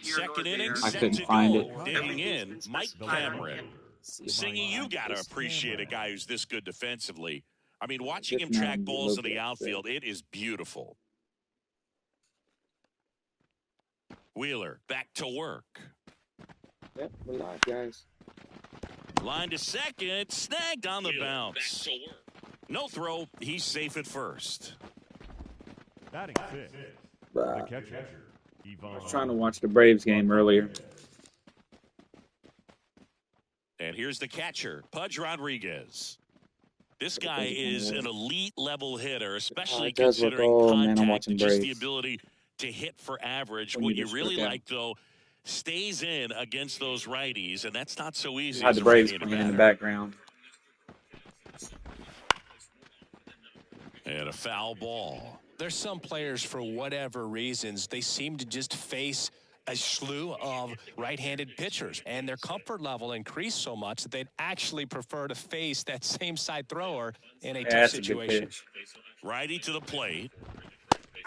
Second inning, I set couldn't to find go. it. Digging in, Mike Cameron. Singy, you got to appreciate a guy who's this good defensively. I mean, watching him track balls in the outfield, it is beautiful. Wheeler back to work. Yep, we're live, guys. Line to second, snagged on the bounce. No throw, he's safe at first. Batting fifth, The catcher. I was trying to watch the Braves game earlier. And here's the catcher, Pudge Rodriguez. This guy is an elite level hitter, especially considering contact and just the ability to hit for average. What you really like, though, stays in against those righties, and that's not so easy. Had the Braves playing in the background. And a foul ball. There's some players, for whatever reasons, they seem to just face a slew of right-handed pitchers, and their comfort level increased so much that they'd actually prefer to face that same side thrower in a tough situation. Righty to the plate,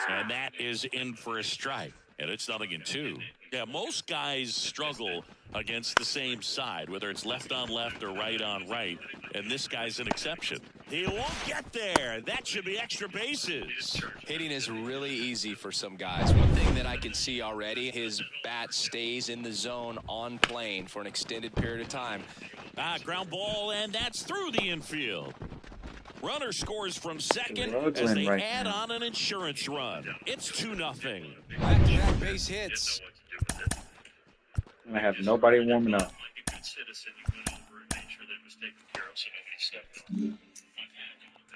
and that is in for a strike, and it's 0-2. Yeah, most guys struggle against the same side, whether it's left on left or right on right, and this guy's an exception. He won't get there. That should be extra bases. Hitting is really easy for some guys. One thing that I can see already, his bat stays in the zone on plane for an extended period of time. Ground ball, and that's through the infield. Runner scores from second as they add on an insurance run. It's 2-0. Back-to-back base hits. I have nobody warming up.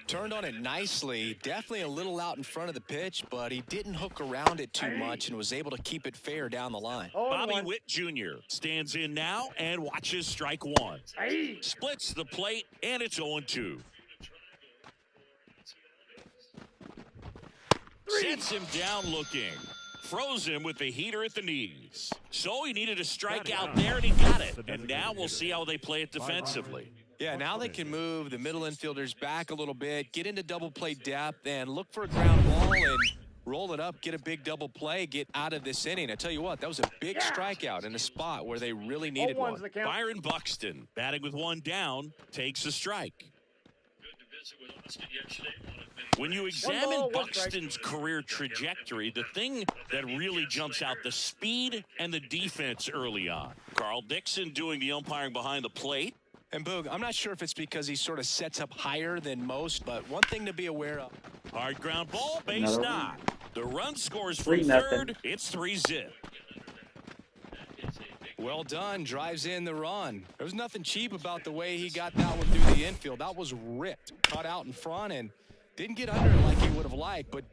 Turned on it nicely, definitely a little out in front of the pitch, but he didn't hook around it too much and was able to keep it fair down the line. Bobby Witt Jr. stands in now and watches strike one. Splits the plate, and it's 0-2. Sets him down looking. Froze him with the heater at the knees. So he needed a strikeout there, and he got it. And now we'll see how they play it defensively. Yeah, now they can move the middle infielders back a little bit, get into double play depth, and look for a ground ball and roll it up, get a big double play, get out of this inning. I tell you what, that was a big strikeout in a spot where they really needed one. Byron Buxton, batting with one down, takes a strike. When you examine Buxton's career trajectory, the thing that really jumps out, the speed and the defense early on. Carl Dixon doing the umpiring behind the plate. And Boog, I'm not sure if it's because he sort of sets up higher than most, but one thing to be aware of. Hard ground ball, base knock. The run scores from third. It's 3-0. Well done, drives in the run. There was nothing cheap about the way he got that one through the infield. That was ripped, cut out in front, and didn't get under it like he would have liked, but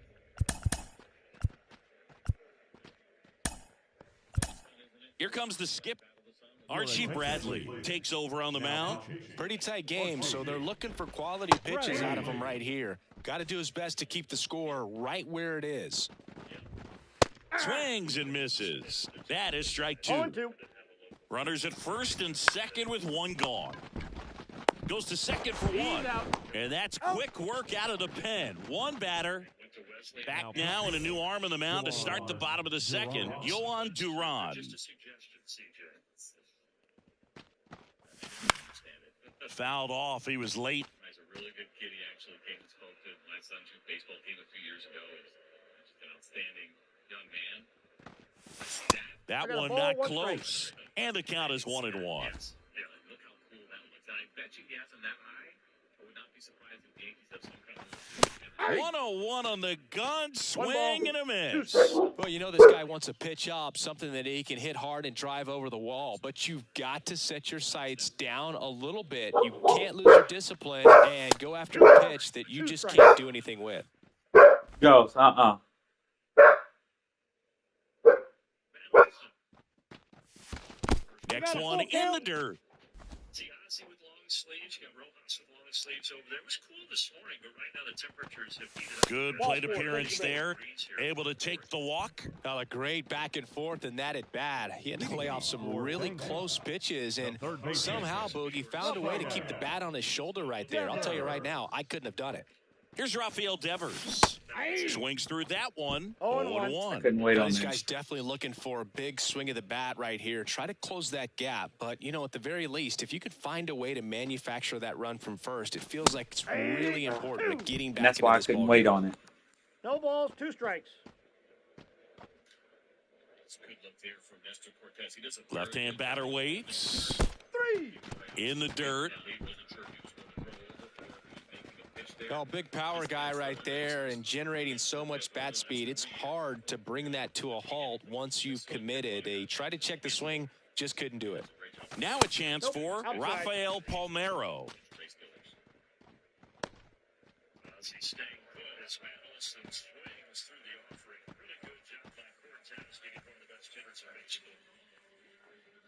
here comes the skip. Archie Bradley takes over on the mound. Pretty tight game, so they're looking for quality pitches out of him right here. Got to do his best to keep the score right where it is. Swings and misses. That is strike two. Runners at first and second with one gone. Goes to second for one. And that's quick work out of the pen. One batter. Back now and a new arm on the mound to start the bottom of the second. Yohan Duran. Fouled off. He was late. He's a really good kid. He actually came and spoke to my son's baseball team a few years ago. He's an outstanding young man. That one not close. And the count is 1-1. Yeah, look how cool that looks. I bet you he has him that high. I would not be surprised if the Yankees have some kind of 101 on the gun, swing and a miss. Well, you know this guy wants a pitch up, something that he can hit hard and drive over the wall. But you've got to set your sights down a little bit. You can't lose your discipline and go after a pitch that you just can't do anything with. Goes, Next one in the dirt. See, honestly, with long sleeves, you got Rojas with long sleeves over there. It was cool this morning, but right now the temperatures have heated up. Good plate appearance there. Able to take the walk. A great back and forth, and that at bat. He had to lay off some really close pitches, and somehow, Boogie found a way to keep the bat on his shoulder right there. I'll tell you right now, I couldn't have done it. Here's Rafael Devers. Swings through that one. 0-1. Couldn't wait on This that. guy's definitely looking for a big swing of the bat right here. Try to close that gap. But, you know, at the very least, if you could find a way to manufacture that run from first, it feels like it's really important to getting back And that's into why I this couldn't ballgame. wait on it. No balls, 2 strikes. It's a good look there from Nestor Cortez. He doesn't Left-hand batter waits. 3. In the dirt. Well, big power guy right there and generating so much bat speed. It's hard to bring that to a halt once you've committed. He tried to check the swing, just couldn't do it. Now a chance for Rafael Palmeiro.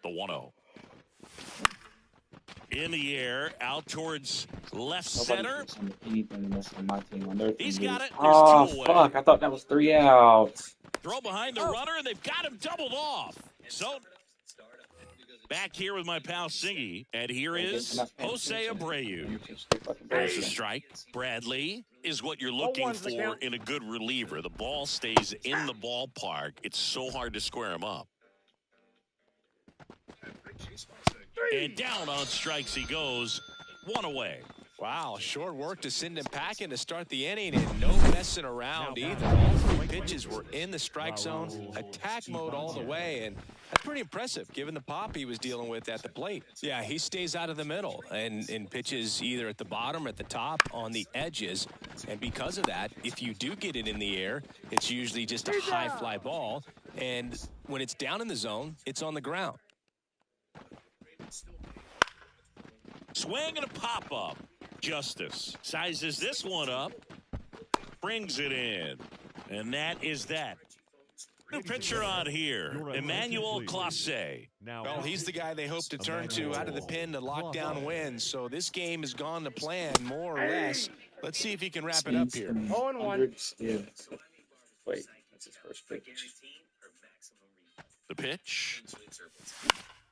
The 1-0. In the air, out towards left center. Nobody's on anything less than my team on their team. He's got it. There's Oh, 2 away. fuck. I thought that was 3 outs. Throw behind the runner, and they've got him doubled off. So, back here with my pal Singy, and here is Jose Abreu. There's a strike. Bradley is what you're looking for in a good reliever. The ball stays in the ballpark. It's so hard to square him up. And down on strikes he goes. 1 away. Wow, short work to send him packing to start the inning, and no messing around either. All 3 pitches were in the strike zone, attack mode all the way, and that's pretty impressive given the pop he was dealing with at the plate. Yeah, he stays out of the middle and pitches either at the bottom or at the top on the edges, and because of that, if you do get it in the air, it's usually just a high fly ball, and when it's down in the zone, it's on the ground. Swing and a pop-up. Justice sizes this one up, brings it in, and that is that. New pitcher on here, Emmanuel Clase. Well, he's the guy they hope to turn to out of the pen to lock down wins, so this game has gone to plan, more or less. Let's see if he can wrap it up here. 0-1. Yeah. Wait, that's his first pitch. The pitch.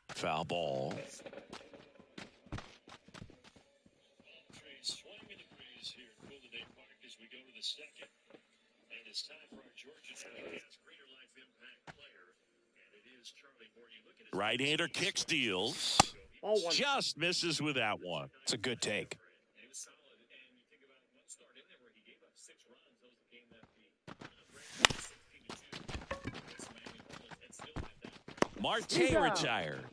Foul ball. Second, and it's time for our Georgia Giants greater life impact player, and it is Charlie Moore. You look at his Right-hander kick steals. 0-1. Just misses with that one. It's a good take. He was solid, and you think about one start in there where he gave up 6 runs. That was the game that the Marte retired.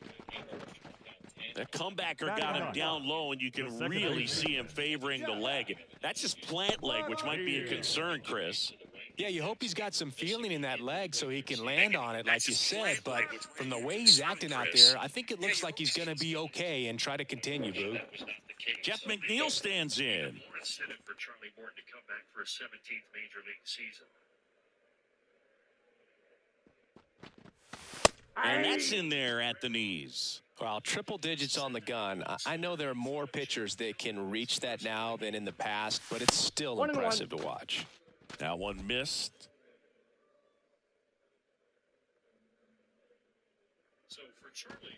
The comebacker got him down low, and you can really see him favoring the leg. That's his plant leg, which might be a concern, Chris. Yeah, you hope he's got some feeling in that leg so he can land on it, like you said. But from the way he's acting out there, I think it looks like he's going to be okay and try to continue, Boo. Jeff McNeil stands in. incentive for Charlie Moore to come back for a 17th Major League season. And that's in there at the knees. Well, triple digits on the gun. I know there are more pitchers that can reach that now than in the past, but it's still impressive to watch. That one missed. So for Charlie,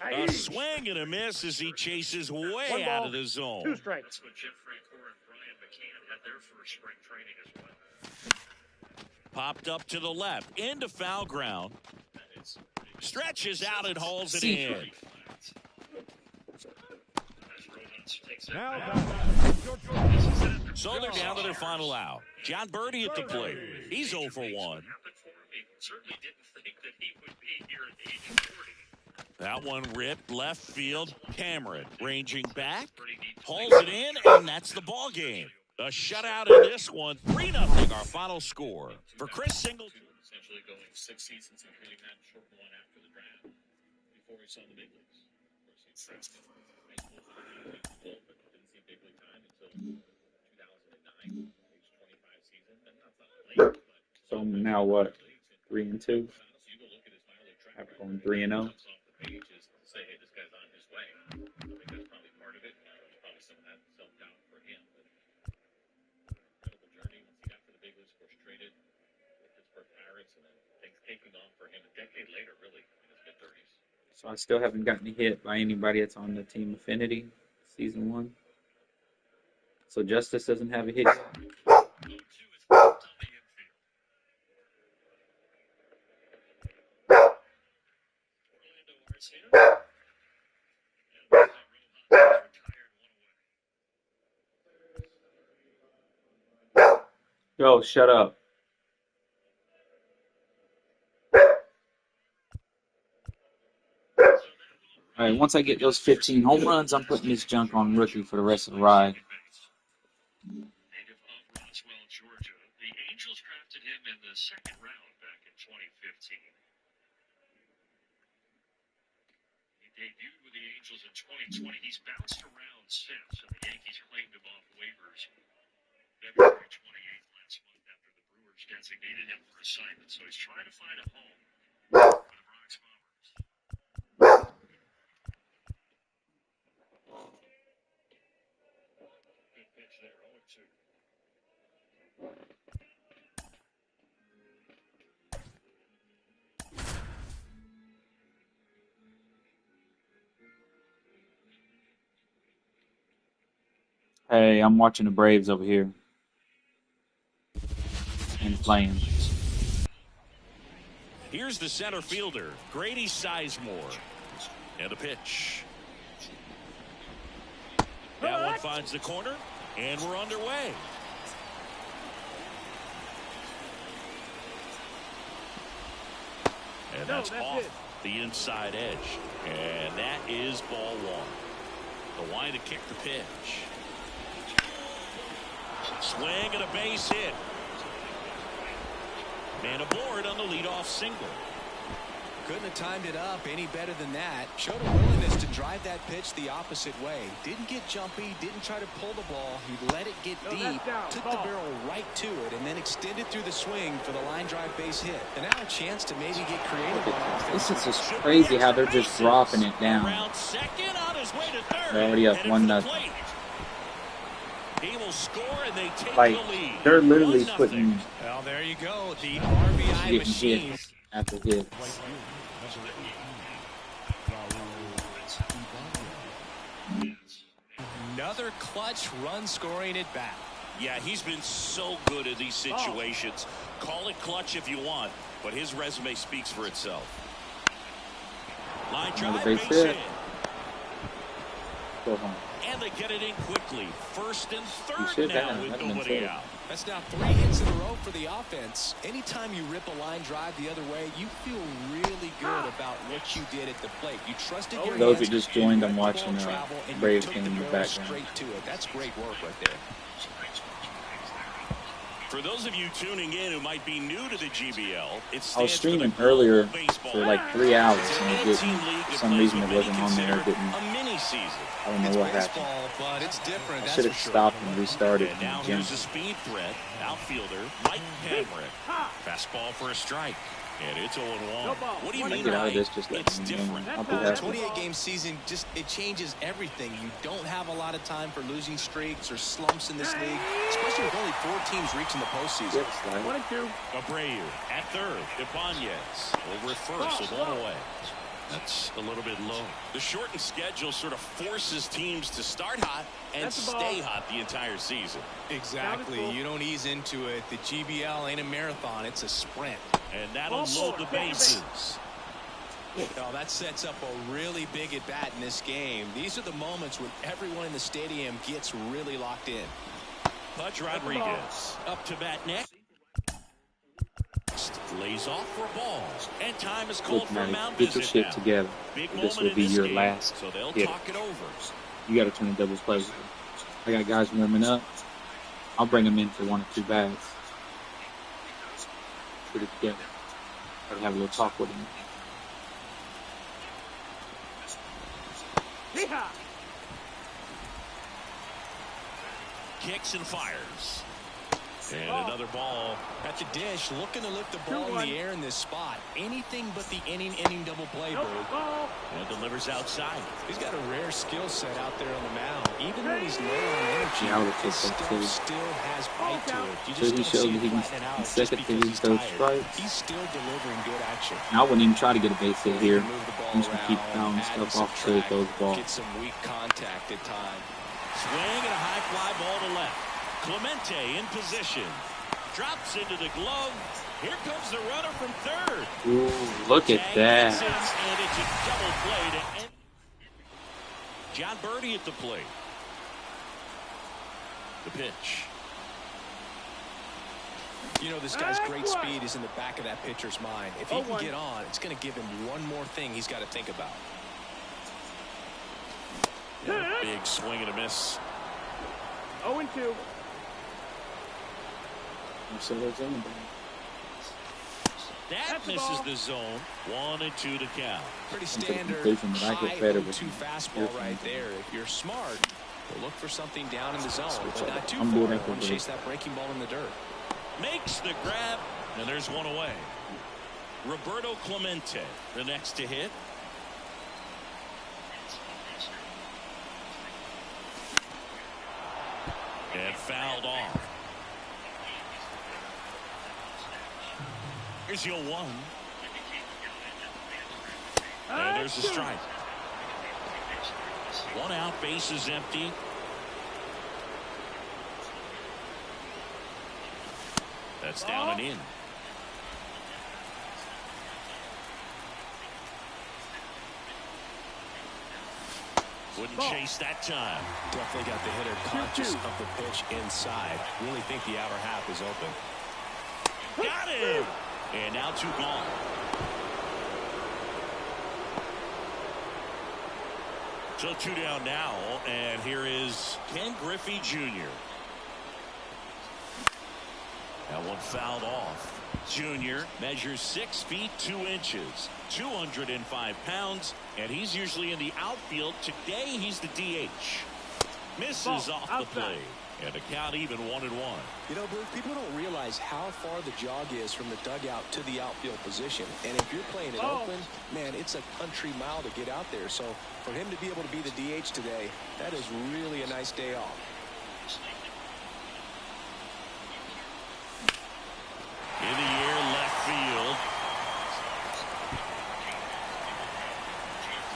A swing and a miss as he chases way out of the zone. 2 strikes. that's what Jim Francoeur and Brian McCann had their first spring training as well. Popped up to the left, into foul ground. Stretches out and hauls it in. So they're down to their final out. John Birdie at the plate. He's 0 for 1. Certainly didn't think that he would be here at age 40. That one ripped left field. Cameron ranging back, hauls it in, and that's the ball game. A shutout in this one. 3-0 our final score. For Chris Singleton. Essentially going 6 seasons and creating that short one after the draft before he saw the big leagues. Of course, but didn't see big league time until 2009, age 25 season. And that's not late, but So now what? 3-2. After going 3-0. page is to say, hey, this guy's on his way. I think that's probably part of it. There's probably some of that self-doubt for him. But incredible journey once he got to the big leagues, of course, traded with Pittsburgh Pirates, and then things taking off for him a decade later, really, in his mid-30s. So I still haven't gotten hit by anybody that's on the team Affinity season 1. So Justice doesn't have a hit. 0-2 is out on the infield. Orlando Arcia. And Rojas retired one away. Yo, shut up. All right, once I get those 15 home runs, I'm putting this junk on rookie for the rest of the ride. Native of Roswell, Georgia, the Angels drafted him in the second round back in 2015. He debuted with the Angels in 2020. He's bounced around since, and the Yankees claimed him off waivers February 28th last month after the Brewers designated him for assignment. So he's trying to find a home for the Bronx Bombers. Good pitch there, 0-2. Hey, I'm watching the Braves over here. And playing. Here's the center fielder, Grady Sizemore. And the pitch. That one finds the corner, and we're underway. And that's off the inside edge. And that is ball one. The line to kick the pitch. Swing and a base hit. Man aboard on the leadoff single. Couldn't have timed it up any better than that. Showed a willingness to drive that pitch the opposite way. Didn't get jumpy, didn't try to pull the ball. He let it get deep, took the barrel right to it, and then extended through the swing for the line drive base hit. And now a chance to maybe get creative on offense. This is just crazy how they're just dropping it down. They're already up 1-0. He will score and they take Like, the lead. they're literally putting Well, there you go. The RBI getting machine. hits after hits. Another clutch run scoring at bat. Yeah, he's been so good at these situations. Call it clutch if you want, but his resume speaks for itself. Line drive, Another base base hit. hit. Go home. And they get it in quickly. First and You third should now have. with That's been nobody said. out. That's now 3 hits in a row for the offense. Anytime you rip a line drive the other way, you feel really good about what you did at the plate. You trusted your Those hands, who just joined, you I'm let the watching ball travel, and you Braves took game the in the barrel background. straight to it. That's great work right there. For those of you tuning in who might be new to the GBL, it's I was streaming earlier for like 3 hours and it didn't. For some reason it wasn't on there. It didn't. A mini season. I don't know what happened. Baseball, but it's different. I That's should for have sure. stopped and restarted And from now the gym. here's a speed threat. Outfielder Mike Hamrick. Fastball for a strike. And it's 0-1. What do you If I mean, get out of Mike? this, just let It's me know. different. I'll be The happy. 28-game season, it changes everything. You don't have a lot of time for losing streaks or slumps in this league, especially with only 4 teams reaching the postseason. Yes, like, 1-2. Abreu at third. Ibanez over at first with 1 away. That's a little bit low. The shortened schedule sort of forces teams to start hot and stay hot the entire season. Exactly. You don't ease into it. The GBL ain't a marathon. It's a sprint. And that'll load the bases. Oh, that sets up a really big at-bat in this game. These are the moments when everyone in the stadium gets really locked in. Pudge Rodriguez up to bat next. Lays off for a ball. And time is called look, for a man, mound get your visit shit now. together. Big This moment will be in this your game, last so they'll hit. talk it over. You got to turn the doubles play. I got guys warming up. I'll bring them in for 1 or 2 bags. Put it together. I'll have a little talk with them. Kicks and fires. And another ball. At the dish, looking to lift the ball in the air in this spot. Anything but the inning double play, Bird. And delivers outside. He's got a rare skill set out there on the mound. Even when he's low on energy, Yeah, I would've his took that stuff too. still has bite to it. You So just he don't showed see that it he can flattening out just second because to he's those tired. strikes. He's still delivering good action. And I wouldn't even try to get a base hit here. Move the ball I'm just gonna keep around, fouling add and stuff off till it subtract, goes ball. Get some weak contact at times. Swing and a high fly ball to left. Clemente in position. Drops into the glove. Here comes the runner from third. Ooh, look at that. And it's a double play to end. John Birdie at the plate. The pitch. You know, this guy's great speed is in the back of that pitcher's mind. If he can get on, it's going to give him one more thing he's got to think about. Big swing and a miss. 0-2. That misses the zone. 1-2 to count. Pretty standard high 0-2 fastball right there. If you're smart, you'll look for something down in the zone, but not too far and chase that breaking ball in the dirt. Makes the grab, and there's one away. Roberto Clemente, the next to hit. And fouled off. Here's your 1. And there's a strike. 1 out, base is empty. That's down and in. Wouldn't chase that time. Definitely got the hitter conscious of the pitch inside. Really think the outer half is open. Got him! And now 2 gone. So 2 down now, and here is Ken Griffey Jr. That one fouled off. Jr. measures 6 feet 2 inches, 205 pounds, and he's usually in the outfield. Today he's the DH. Misses off the play, and the count even 1-1. You know, Bruce, people don't realize how far the jog is from the dugout to the outfield position. And if you're playing in Oakland, man, it's a country mile to get out there. So for him to be able to be the DH today, that is really a nice day off. In the air, left field.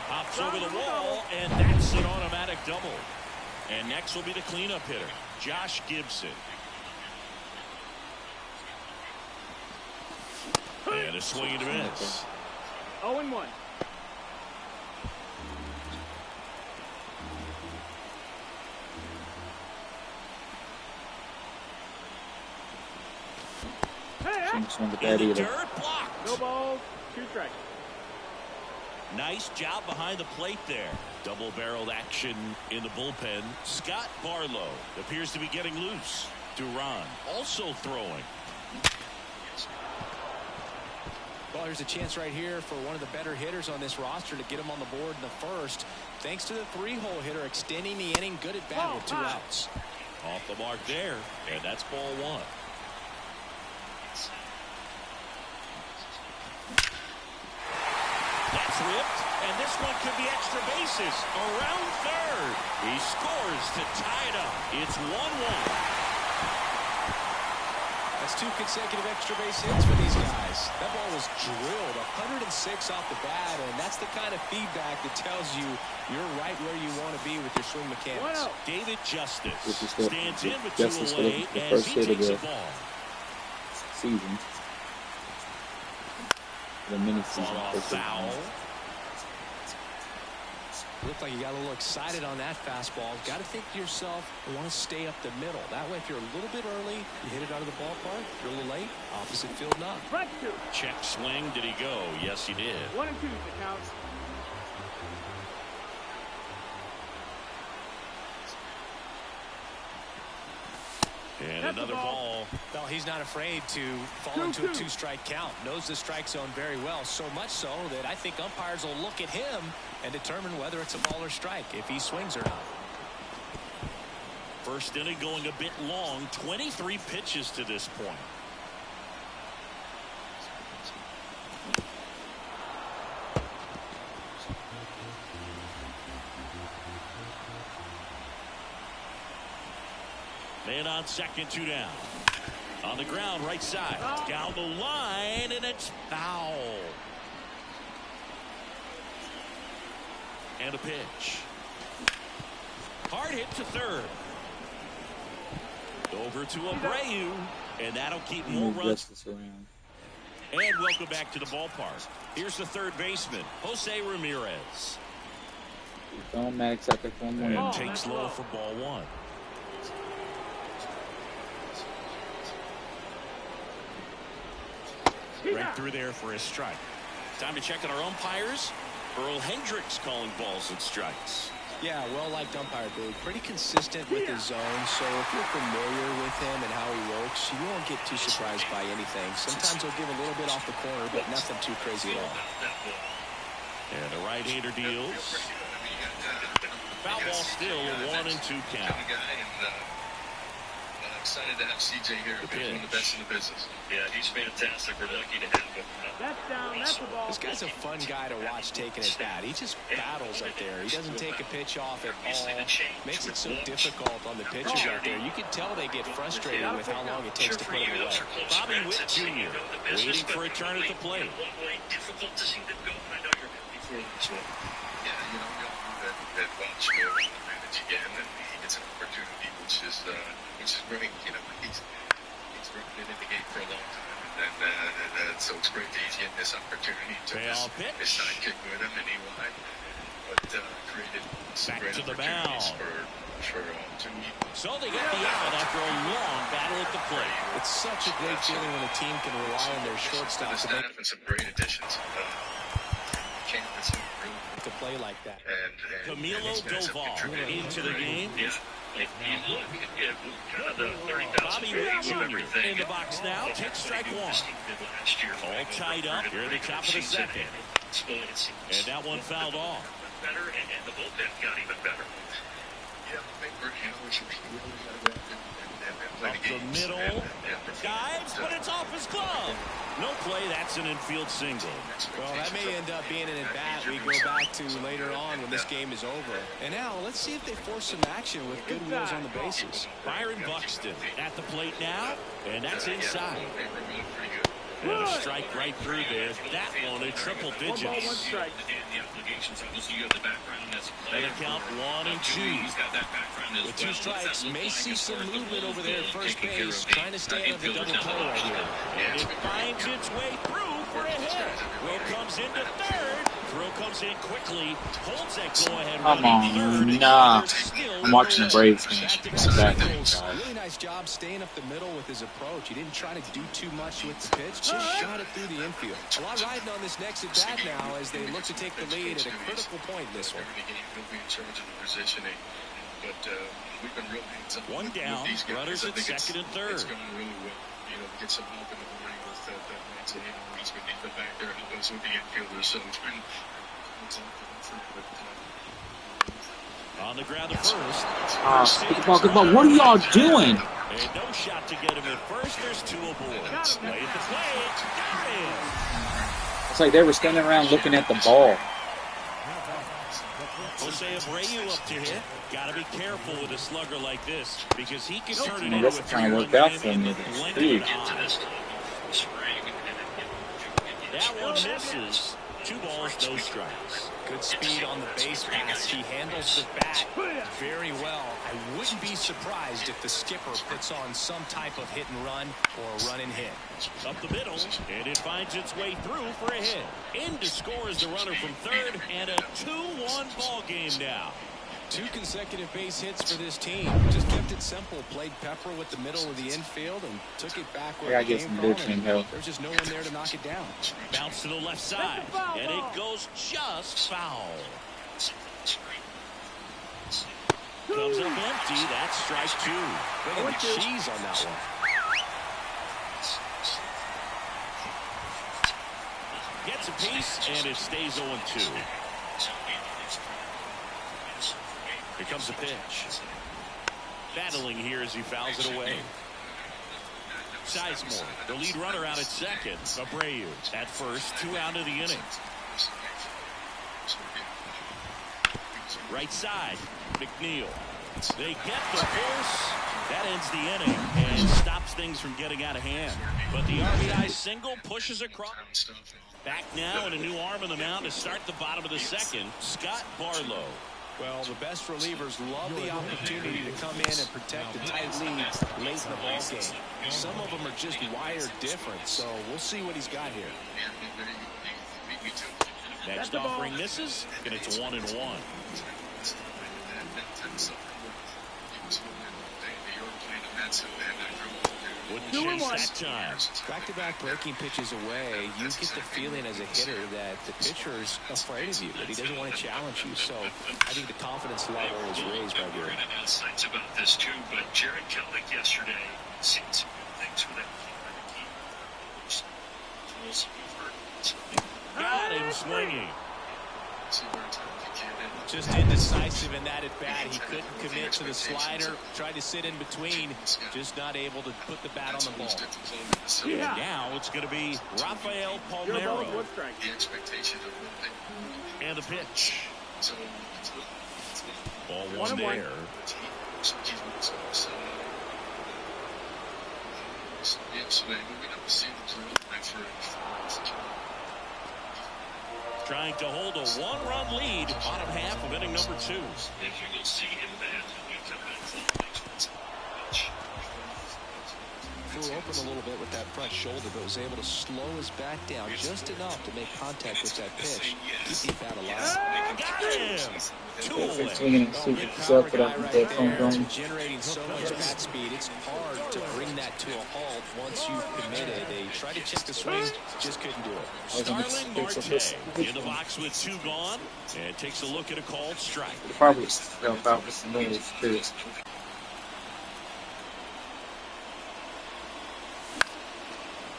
Pops over the wall, and that's an automatic double. And next will be the cleanup hitter, Josh Gibson. And a swing and a miss. 0-1. In the dirt, blocked. No balls, 2 strikes. Nice job behind the plate there. Double-barreled action in the bullpen. Scott Barlow appears to be getting loose. Duran also throwing. Well, here's a chance right here for one of the better hitters on this roster to get him on the board in the first. Thanks to the 3-hole hitter extending the inning. Good at bat with 2 outs. Off the mark there, and that's ball 1. That's ripped, and this one could be extra bases. Around third. He scores to tie it up. It's 1-1. That's 2 consecutive extra base hits for these guys. That ball was drilled 106 off the bat, and that's the kind of feedback that tells you you're right where you want to be with your swing mechanics. David Justice stands in with 2 Justice away the as first he hit of takes the the ball. season. The mini season. Foul. Looked like you got a little excited on that fastball. Got to think to yourself, I want to stay up the middle. That way, if you're a little bit early, you hit it out of the ballpark. If you're a little late, opposite field knock. Strike 2. Check swing. Did he go? Yes, he did. 1-2 to count. And another ball. Well, he's not afraid to fall into a 2-strike count. Knows the strike zone very well. So much so that I think umpires will look at him and determine whether it's a ball or strike, if he swings or not. First inning going a bit long. 23 pitches to this point. Man on second, 2 down. On the ground, right side. Down the line, and it's foul. And a pitch. Hard hit to third. Over to Abreu, and that'll keep more runs. This around. And welcome back to the ballpark. Here's the third baseman, Jose Ramirez. Don't max out there for one more. And takes low for ball one. Right through there for a strike. Time to check on our umpires. Earl Hendricks calling balls and strikes. Yeah, well-liked umpire, dude. Pretty consistent with his zone, so if you're familiar with him and how he works, you won't get too surprised by anything. Sometimes he'll give a little bit off the corner, but nothing too crazy at all. And the right-hander deals. Foul ball still, a 1-2 count. Excited to have CJ here. He's one of the best in the business. Yeah, he's fantastic. We're lucky to have him. That's down. That's the ball. This guy's a fun guy to watch taking his bat. He just battles up there. He doesn't take a pitch off at all. Makes it so difficult on the pitchers out there. You can tell they get frustrated with how long it takes to put him away. Bobby Witt Jr. waiting for a turn at the plate. Difficult to see them go. I know you're before this one. Yeah, we all knew that Welch will manage again, and he gets an opportunity, which is great. He's been in the game for a long time, and so it's great that he's getting this opportunity to his sidekick with him, and Eli, but created some great opportunities for two. So they get the out after a long battle at the plate. It's such a great feeling when a team can rely on their shortstop to make and some great additions. To play like that. Camilo Doval into the game. Bobby Witt Jr. in the box now. Takes strike one. All tied up here at the top of the second. And that one fouled off. And the bullpen got even better. Yeah, I think up the middle, dives, but it's off his glove. No play, that's an infield single. Well, that may end up being an at-bat we go back to later on when this game is over. And now, let's see if they force some action with good wheels on the bases. Byron Buxton at the plate now, and that's inside. And a strike right through there. That one in triple digits. 1 ball, 1 strike. And a count 1-2. With 2 strikes, may see some movement over there at first base, trying to stay out of the double play right here. And it finds its way through for a hit. Throw comes into third. Throw comes in quickly. Holds that go-ahead Come running on, third. nah. I'm watching the Braves game. Really nice job staying up the middle with his approach. He didn't try to do too much with the pitch, just shot it through the infield. A lot riding on this next at-bat now as they look to take the lead at a critical point in this one. He'll be in charge of the positioning, but we've been real hands-on. One down, runners at second and third. It's going really well. Get some help in the morning with that Nancy Hayes beneath the back there, help us with the infielders. So it's been on the ground at first. Good ball. What are y'all doing? And no shot to get him at first. There's 2 aboard. Play at the plate. Got him. It's like they were standing around looking at the ball. Jose Abreu up to hit. Got to be careful with a slugger like this because he can turn it into That's kind of worked out for me. That one misses. 2 balls, no strikes. Good speed on the base pass. He handles the bat very well. I wouldn't be surprised if the skipper puts on some type of hit and run or run and hit. Up the middle, and it finds its way through for a hit. In to score is the runner from third, and a 2-1 ball game now. 2 consecutive base hits for this team. Just kept it simple. Played pepper with the middle of the infield and took it back where it came from. There's just no one there to knock it down. Bounce to the left side, and it goes just foul. Comes up empty. That's strike 2. Bringing the cheese on that one. Gets a piece, and it stays 0-2. Here comes the pitch. Battling here as he fouls it away. Sizemore, the lead runner out at second. Abreu at first, 2 out of the inning. Right side, McNeil. They get the force. That ends the inning and stops things from getting out of hand. But the RBI single pushes across. Back now and a new arm in the mound to start the bottom of the second. Scott Barlow. Well, the best relievers love the opportunity to come in and protect a tight lead late in the ball game. Some of them are just wired different, so we'll see what he's got here. Next offering misses, and it's 1-1. Wouldn't chase that time. Back-to-back breaking pitches away, you get the feeling as a hitter that the pitcher is afraid of you, that he doesn't want to challenge you. So I think the confidence level is raised right here. Insights about this too, but Jared Kelnick yesterday seen some good things for that team. Got him swinging. Just indecisive in that at bat. He couldn't commit to the slider. Tried to sit in between. Just not able to put the bat on the ball. And now it's going to be Rafael Palmeiro. And a pitch. Ball one there. Trying to hold a one-run lead, bottom half of inning number 2. Flew open a little bit with that front shoulder, but was able to slow his bat down just enough to make contact with that pitch. Keep the bat alive. Got him! 2 away. Good power guy right there, generating so much bat speed. It's hard to bring that to a halt once you've committed. They tried to check the swing, just couldn't do it. Starling Marte in the box with 2 gone, and takes a look at a called strike. Probably help out with some moves too.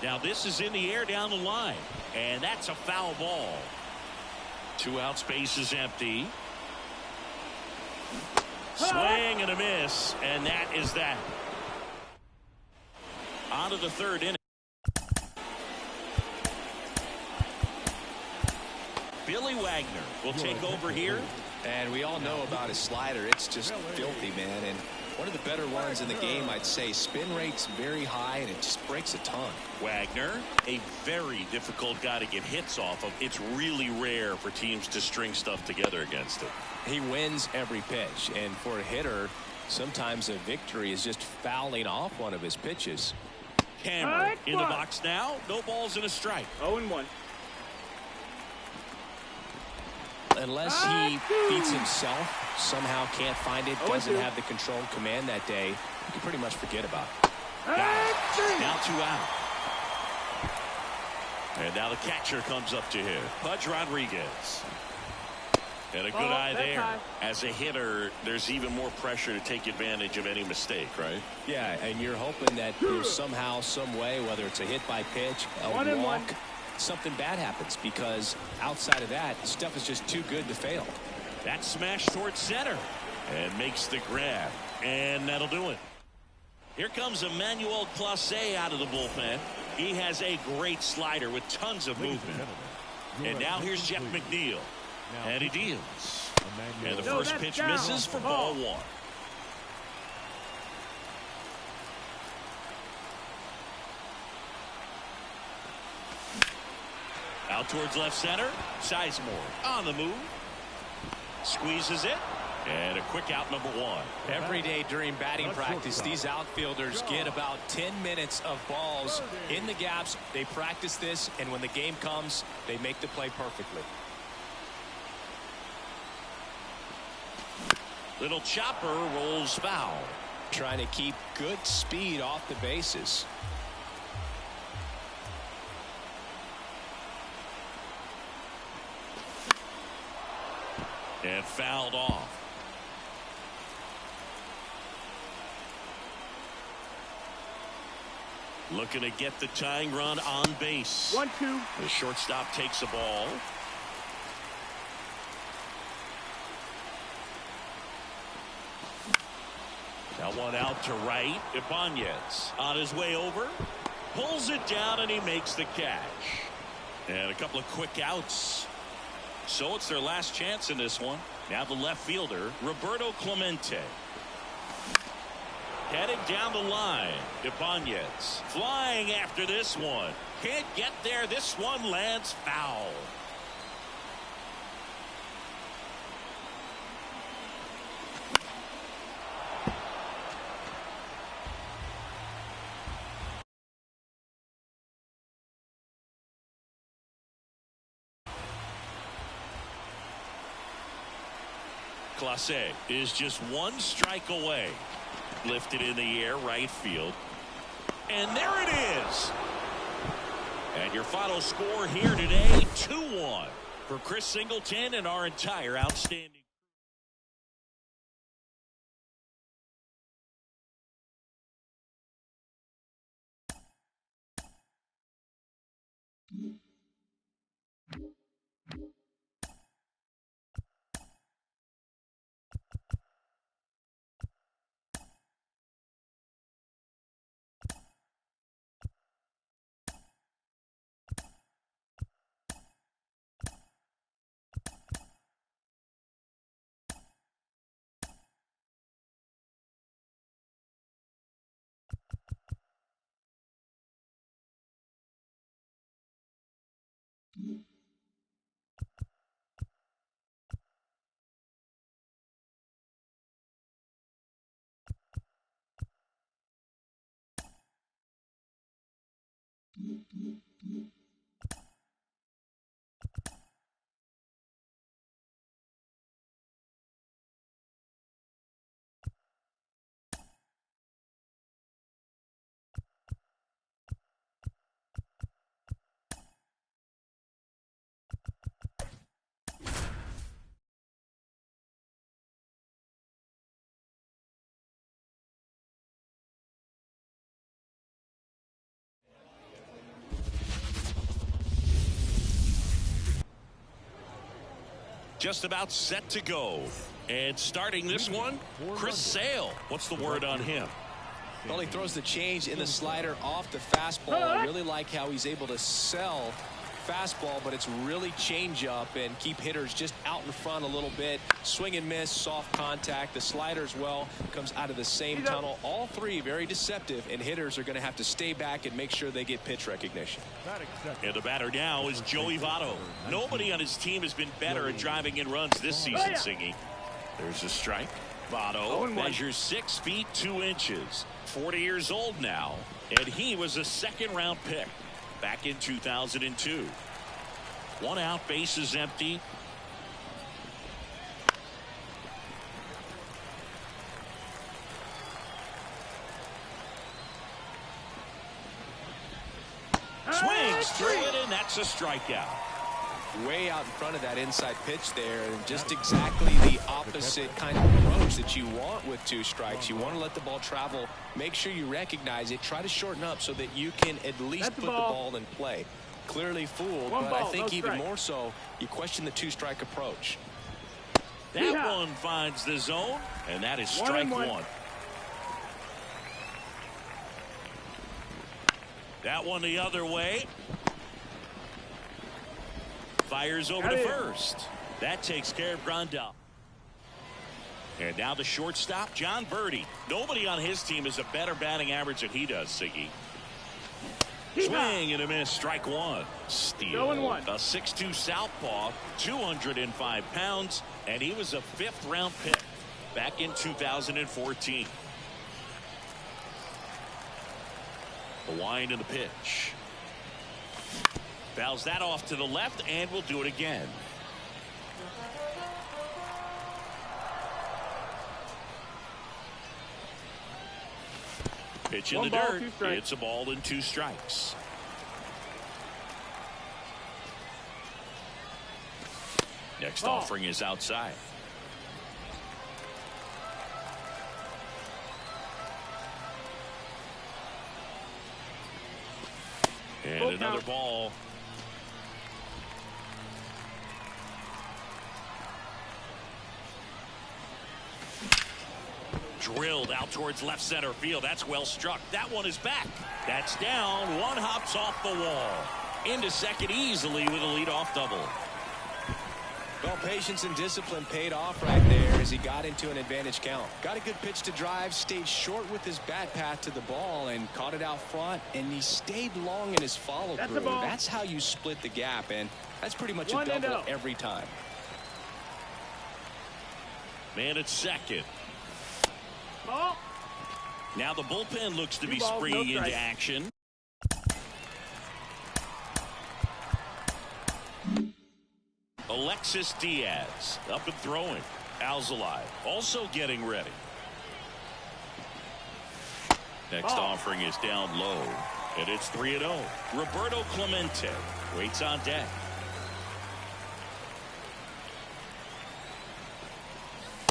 Now this is in the air down the line, and that's a foul ball. 2 outs, base is empty. Swing and a miss, and that is that. On to the 3rd inning. Billy Wagner will take over here. And we all know about his slider. It's just filthy, man. And one of the better ones in the game, I'd say. Spin rate's very high, and it just breaks a ton. Wagner, a very difficult guy to get hits off of. It's really rare for teams to string stuff together against it. He wins every pitch, and for a hitter, sometimes a victory is just fouling off one of his pitches. Cameron in the box now. No balls and a strike. 0-1. Unless he beats himself, somehow can't find it, doesn't have the control and command that day, you can pretty much forget about it. Now 2 out. And now the catcher comes up to him. Pudge Rodriguez. And a good eye there. High. As a hitter, there's even more pressure to take advantage of any mistake, right? Yeah, and you're hoping that there's somehow, some way, whether it's a hit by pitch, a walk, something bad happens, because outside of that, stuff is just too good to fail. That smash towards center and makes the grab, and that'll do it. Here comes Emmanuel Clase out of the bullpen. He has a great slider with tons of movement. And now here's Jeff McNeil, and he deals. And the first pitch misses for ball 1. Out towards left center. Sizemore on the move. Squeezes it. And a quick out, number 1. Every day during batting practice, these outfielders get about 10 minutes of balls in the gaps. They practice this, and when the game comes, they make the play perfectly. Little chopper rolls foul. Trying to keep good speed off the bases. And fouled off. Looking to get the tying run on base. 1-2. The shortstop takes the ball. Now one out to right. Ibanez on his way over. Pulls it down and he makes the catch. And a couple of quick outs. So it's their last chance in this one. Now the left fielder, Roberto Clemente. Heading down the line. Ibanez flying after this one. Can't get there. This one lands foul. Clase is just one strike away. Lifted in the air, right field. And there it is. And your final score here today, 2-1 for Chris Singleton and our entire outstanding. Just about set to go. And starting this one, Chris Sale. What's the word on him? Well, he throws the change in the slider off the fastball. I really like how he's able to sell fastball, but it's really change up and keep hitters just out in front a little bit. Swing and miss, soft contact. The slider as well comes out of the same tunnel. All three very deceptive, and hitters are going to have to stay back and make sure they get pitch recognition. And the batter now is Joey Votto. Nobody on his team has been better at driving in runs this season, Singy. There's a strike. Votto measures 6 feet 2 inches. 40 years old now, and he was a second-round pick back in 2002. 1 out, bases empty. Swings through it, and that's a strikeout. Way out in front of that inside pitch there, and just exactly the opposite kind of approach that you want with 2 strikes. You want to let the ball travel, make sure you recognize it, try to shorten up so that you can at least put the ball in play. Clearly fooled, but I think even more so, you question the 2-strike approach. That one finds the zone, and that is strike 1. That one the other way. Fires over to first. That takes care of Grandal. And now the shortstop, John Birdie. Nobody on his team has a better batting average than he does, Siggy. Swing and a miss, strike 1. Steal. A 6'2 southpaw, 205 pounds, and he was a 5th-round pick back in 2014. The wind and the pitch. Fouls that off to the left, and we'll do it again. Pitch in the dirt. It's a ball and 2 strikes. Next offering is outside. And another ball. Drilled out towards left center field. That's well struck. That one is back. That's down. One hops off the wall. Into second easily with a leadoff double. Well, patience and discipline paid off right there as he got into an advantage count. Got a good pitch to drive, stayed short with his bat path to the ball and caught it out front, and he stayed long in his follow through. That's how you split the gap, and that's pretty much a double every time. Man at second. Now the bullpen looks to be springing into action. Alexis Diaz up and throwing. Alzolay also getting ready. Next offering is down low, and it's 3-0. Roberto Clemente waits on deck.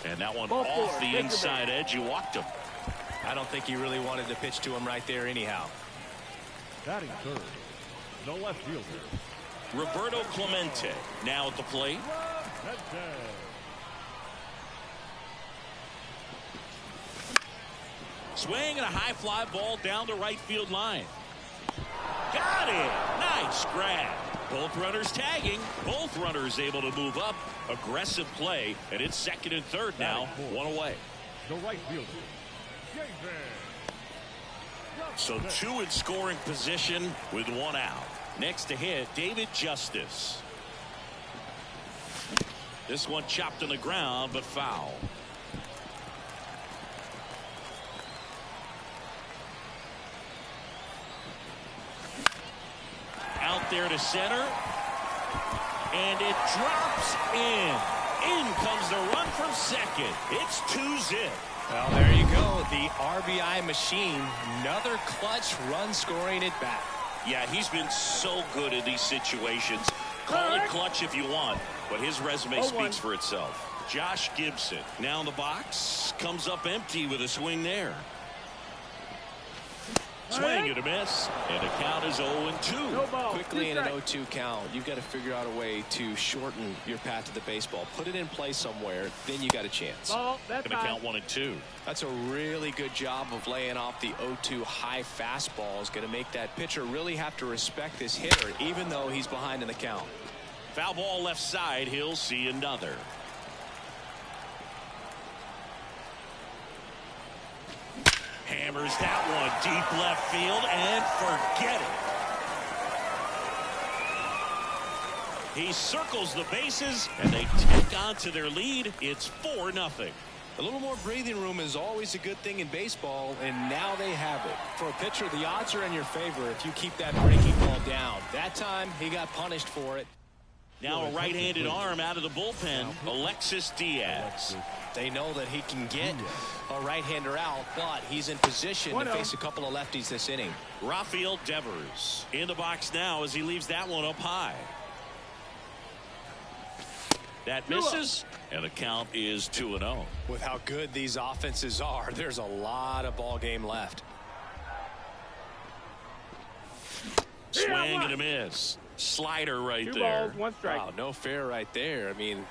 And that one off the inside edge. He walked him. I don't think he really wanted to pitch to him right there anyhow. Batting third, the left fielder, Roberto Clemente now at the plate. Swing and a high fly ball down the right field line. Got it. Nice grab. Both runners tagging. Both runners able to move up. Aggressive play, and it's second and third now. One away. the right fielder. So two in scoring position with one out. Next to hit, David Justice. This one chopped on the ground, but foul. Out there to center. And it drops in. In comes the run from second. It's 2-zip. Well, there you go. The RBI machine. Another clutch run scoring at bat. Yeah, he's been so good in these situations. Call it clutch if you want, but his resume speaks for itself. Josh Gibson now in the box. Comes up empty with a swing there. Swing and a miss. And the count is 0-2. Quickly in an 0-2 count, you've got to figure out a way to shorten your path to the baseball. Put it in play somewhere, then you got a chance. Going to count 1-2. That's a really good job of laying off the 0-2 high fastball. Is going to make that pitcher really have to respect this hitter, even though he's behind in the count. Foul ball left side. He'll see another. Hammers that one deep left field and forget it. He circles the bases and they tack on to their lead. It's 4-0. A little more breathing room is always a good thing in baseball, and now they have it. For a pitcher, the odds are in your favor if you keep that breaking ball down. That time, he got punished for it. Now a right-handed arm out of the bullpen, Alexis Diaz. They know that he can get a right-hander out, but he's in position to face a couple of lefties this inning. Rafael Devers in the box now as he leaves that one up high. That misses, and the count is 2-0. With how good these offenses are, there's a lot of ball game left. Swing and a miss. Slider right Two there. balls, one strike. Wow, no fair right there. I mean,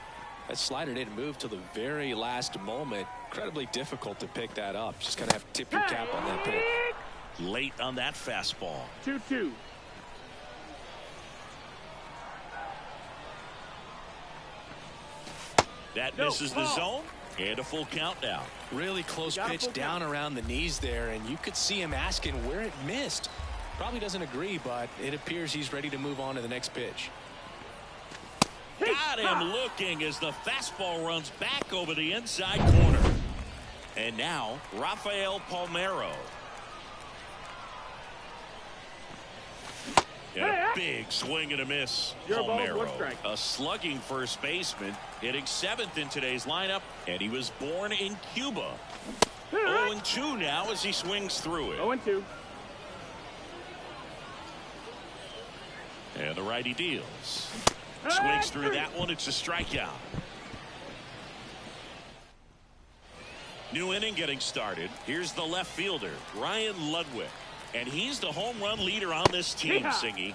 that slider didn't move till the very last moment. Incredibly difficult to pick that up. Just gotta have to tip your cap on that pick. Late on that fastball. 2-2. That misses the zone, and a full count now. Really close pitch down around the knees there, and you could see him asking where it missed. Probably doesn't agree, but it appears he's ready to move on to the next pitch. Got him looking as the fastball runs back over the inside corner. And now Rafael Palmeiro. And a big swing and a miss. Palmeiro, a slugging first baseman, hitting 7th in today's lineup, and he was born in Cuba. 0-2 now as he swings through it. 0-2. And the righty deals. Swings through that one. It's a strikeout. New inning getting started. Here's the left fielder, Ryan Ludwig. And he's the home run leader on this team, Singy.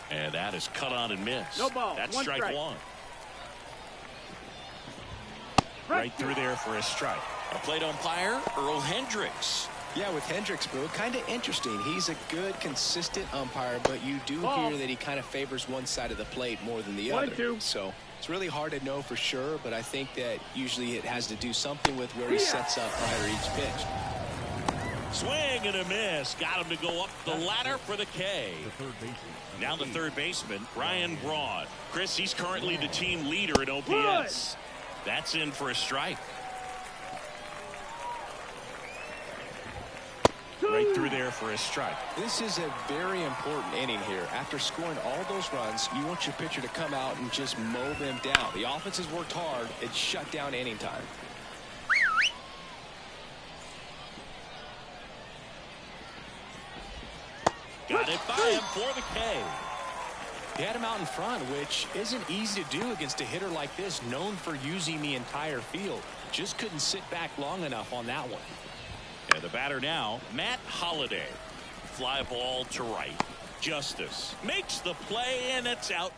And that is cut on and missed. No ball. That's one strike one. Right through there for a strike. A plate umpire, Earl Hendricks. Yeah, with Hendricks, Boo, kind of interesting. He's a good, consistent umpire, but you do hear that he kind of favors one side of the plate more than the other. So it's really hard to know for sure, but I think that usually it has to do something with where he sets up prior to each pitch. Swing and a miss. Got him to go up the ladder for the K. Now the third baseman, Ryan Braun. Chris, he's currently the team leader in OPS. That's in for a strike. Right through there for a strike. This is a very important inning here. After scoring all those runs, you want your pitcher to come out and just mow them down. The offense has worked hard. It's shut down inning time. Got it by him for the K. He had him out in front, which isn't easy to do against a hitter like this, known for using the entire field. Just couldn't sit back long enough on that one. And the batter now, Matt Holliday. Fly ball to right. Justice makes the play, and it's out.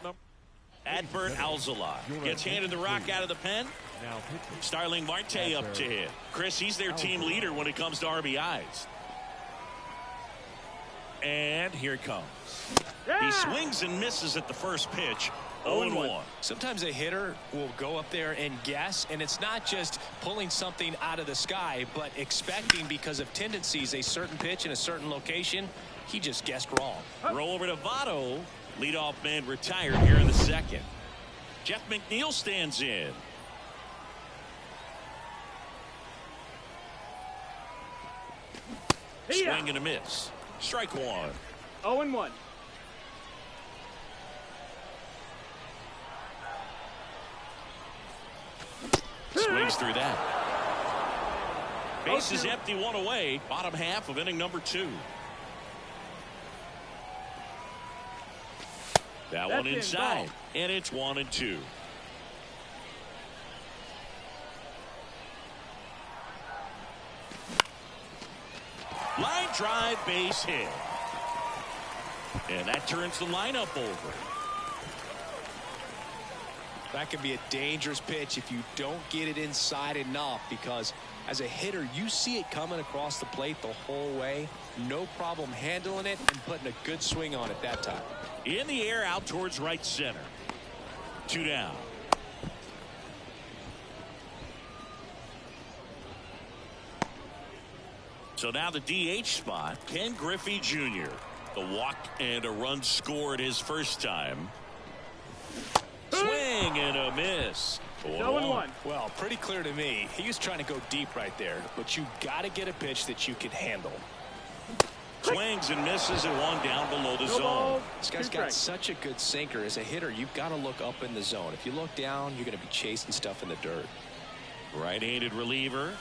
Adbert Alzolay gets handed the rock out of the pen. Now pitching. Starling Marte up to hit. Chris, he's their team leader when it comes to RBIs. And here it comes. He swings and misses at the first pitch. 0-1. Sometimes a hitter will go up there and guess, and it's not just pulling something out of the sky, but expecting because of tendencies a certain pitch in a certain location. He just guessed wrong. Roll over to Votto. Leadoff man retired here in the second. Jeff McNeil stands in. Swing and a miss. Strike one. 0-1. Swings through that. Base is empty, one away. Bottom half of inning number 2. That one inside. And it's 1-2. Line drive, base hit. And that turns the lineup over. That could be a dangerous pitch if you don't get it inside enough, because as a hitter, you see it coming across the plate the whole way. No problem handling it and putting a good swing on it that time. In the air, out towards right center. 2 down. So now the DH spot, Ken Griffey Jr. The walk and a run scored his first time. Swing and a miss. 0-1. Well, pretty clear to me. He was trying to go deep right there, but you got to get a pitch that you can handle. Swings and misses and one down below the zone. This guy's got such a good sinker. As a hitter, you've got to look up in the zone. If you look down, you're going to be chasing stuff in the dirt. Right-handed reliever.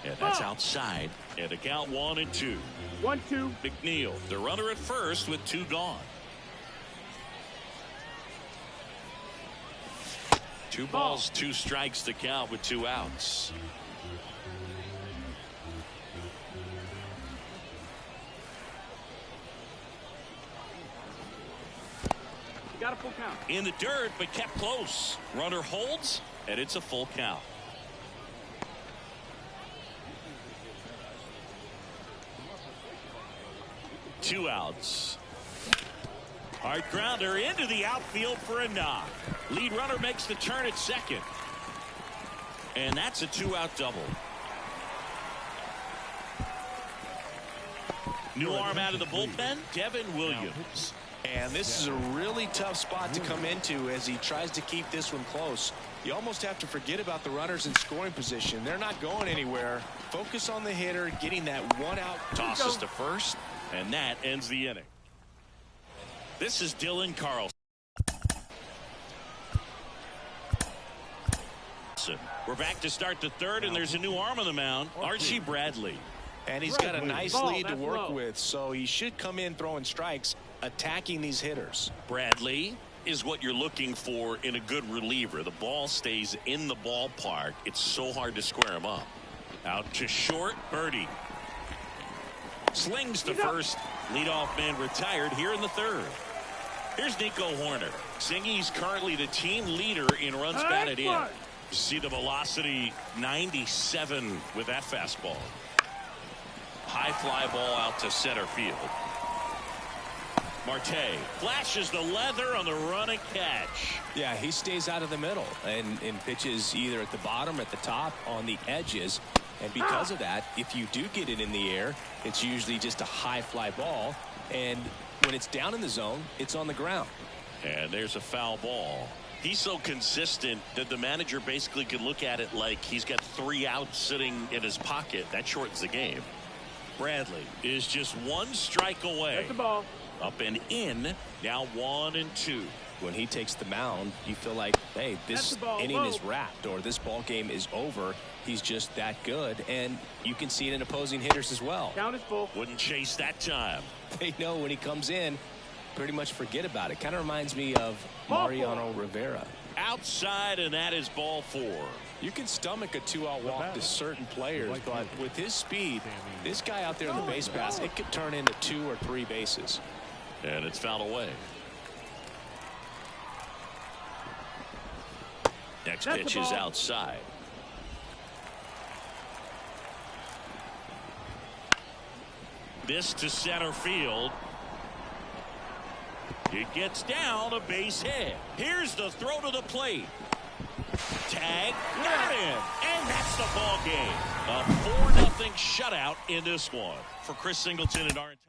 And that's outside. And a count 1-2. 1-2. McNeil, the runner at first with 2 gone. 2 balls, 2 strikes to count with 2 outs. Got a full count. In the dirt, but kept close. Runner holds, and it's a full count. Two outs. Hard grounder into the outfield for a knock. Lead runner makes the turn at second. And that's a 2-out double. New arm out of the bullpen, Devin Williams. And this is a really tough spot to come into as he tries to keep this one close. You almost have to forget about the runners in scoring position. They're not going anywhere. Focus on the hitter, getting that 1-out. Tosses to first, and that ends the inning. This is Dylan Carlson. We're back to start the third, and there's a new arm on the mound, Archie Bradley. And he's got a nice lead to work with, so he should come in throwing strikes, attacking these hitters. Bradley is what you're looking for in a good reliever. The ball stays in the ballpark. It's so hard to square him up. Out to short, Birdie. Slings to first. Leadoff man retired here in the third. Here's Nico Horner. Singy's currently the team leader in runs batted in. You see the velocity, 97 with that fastball. High fly ball out to center field. Marte flashes the leather on the run and catch. Yeah, he stays out of the middle and pitches either at the bottom or at the top on the edges. And because of that, if you do get it in the air, it's usually just a high fly ball. And when it's down in the zone, it's on the ground. And there's a foul ball. He's so consistent that the manager basically could look at it like he's got 3 outs sitting in his pocket. That shortens the game. Bradley is just one strike away. That's the ball. Up and in. Now 1-2. When he takes the mound, you feel like, hey, this inning is wrapped, or this ball game is over. He's just that good, and you can see it in opposing hitters as well. Count is full. Wouldn't chase that time. They know when he comes in, pretty much forget about it. Kind of reminds me of Mariano Rivera. Outside, and that is ball 4. You can stomach a 2-out walk to certain players, but with his speed, this guy out there in the base pass, it could turn into 2 or 3 bases. And it's fouled away. Next pitch is outside. This to center field. It gets down a base hit. Here's the throw to the plate. Tag, got him, and that's the ball game. A 4-0 shutout in this one. For Chris Singleton and our entire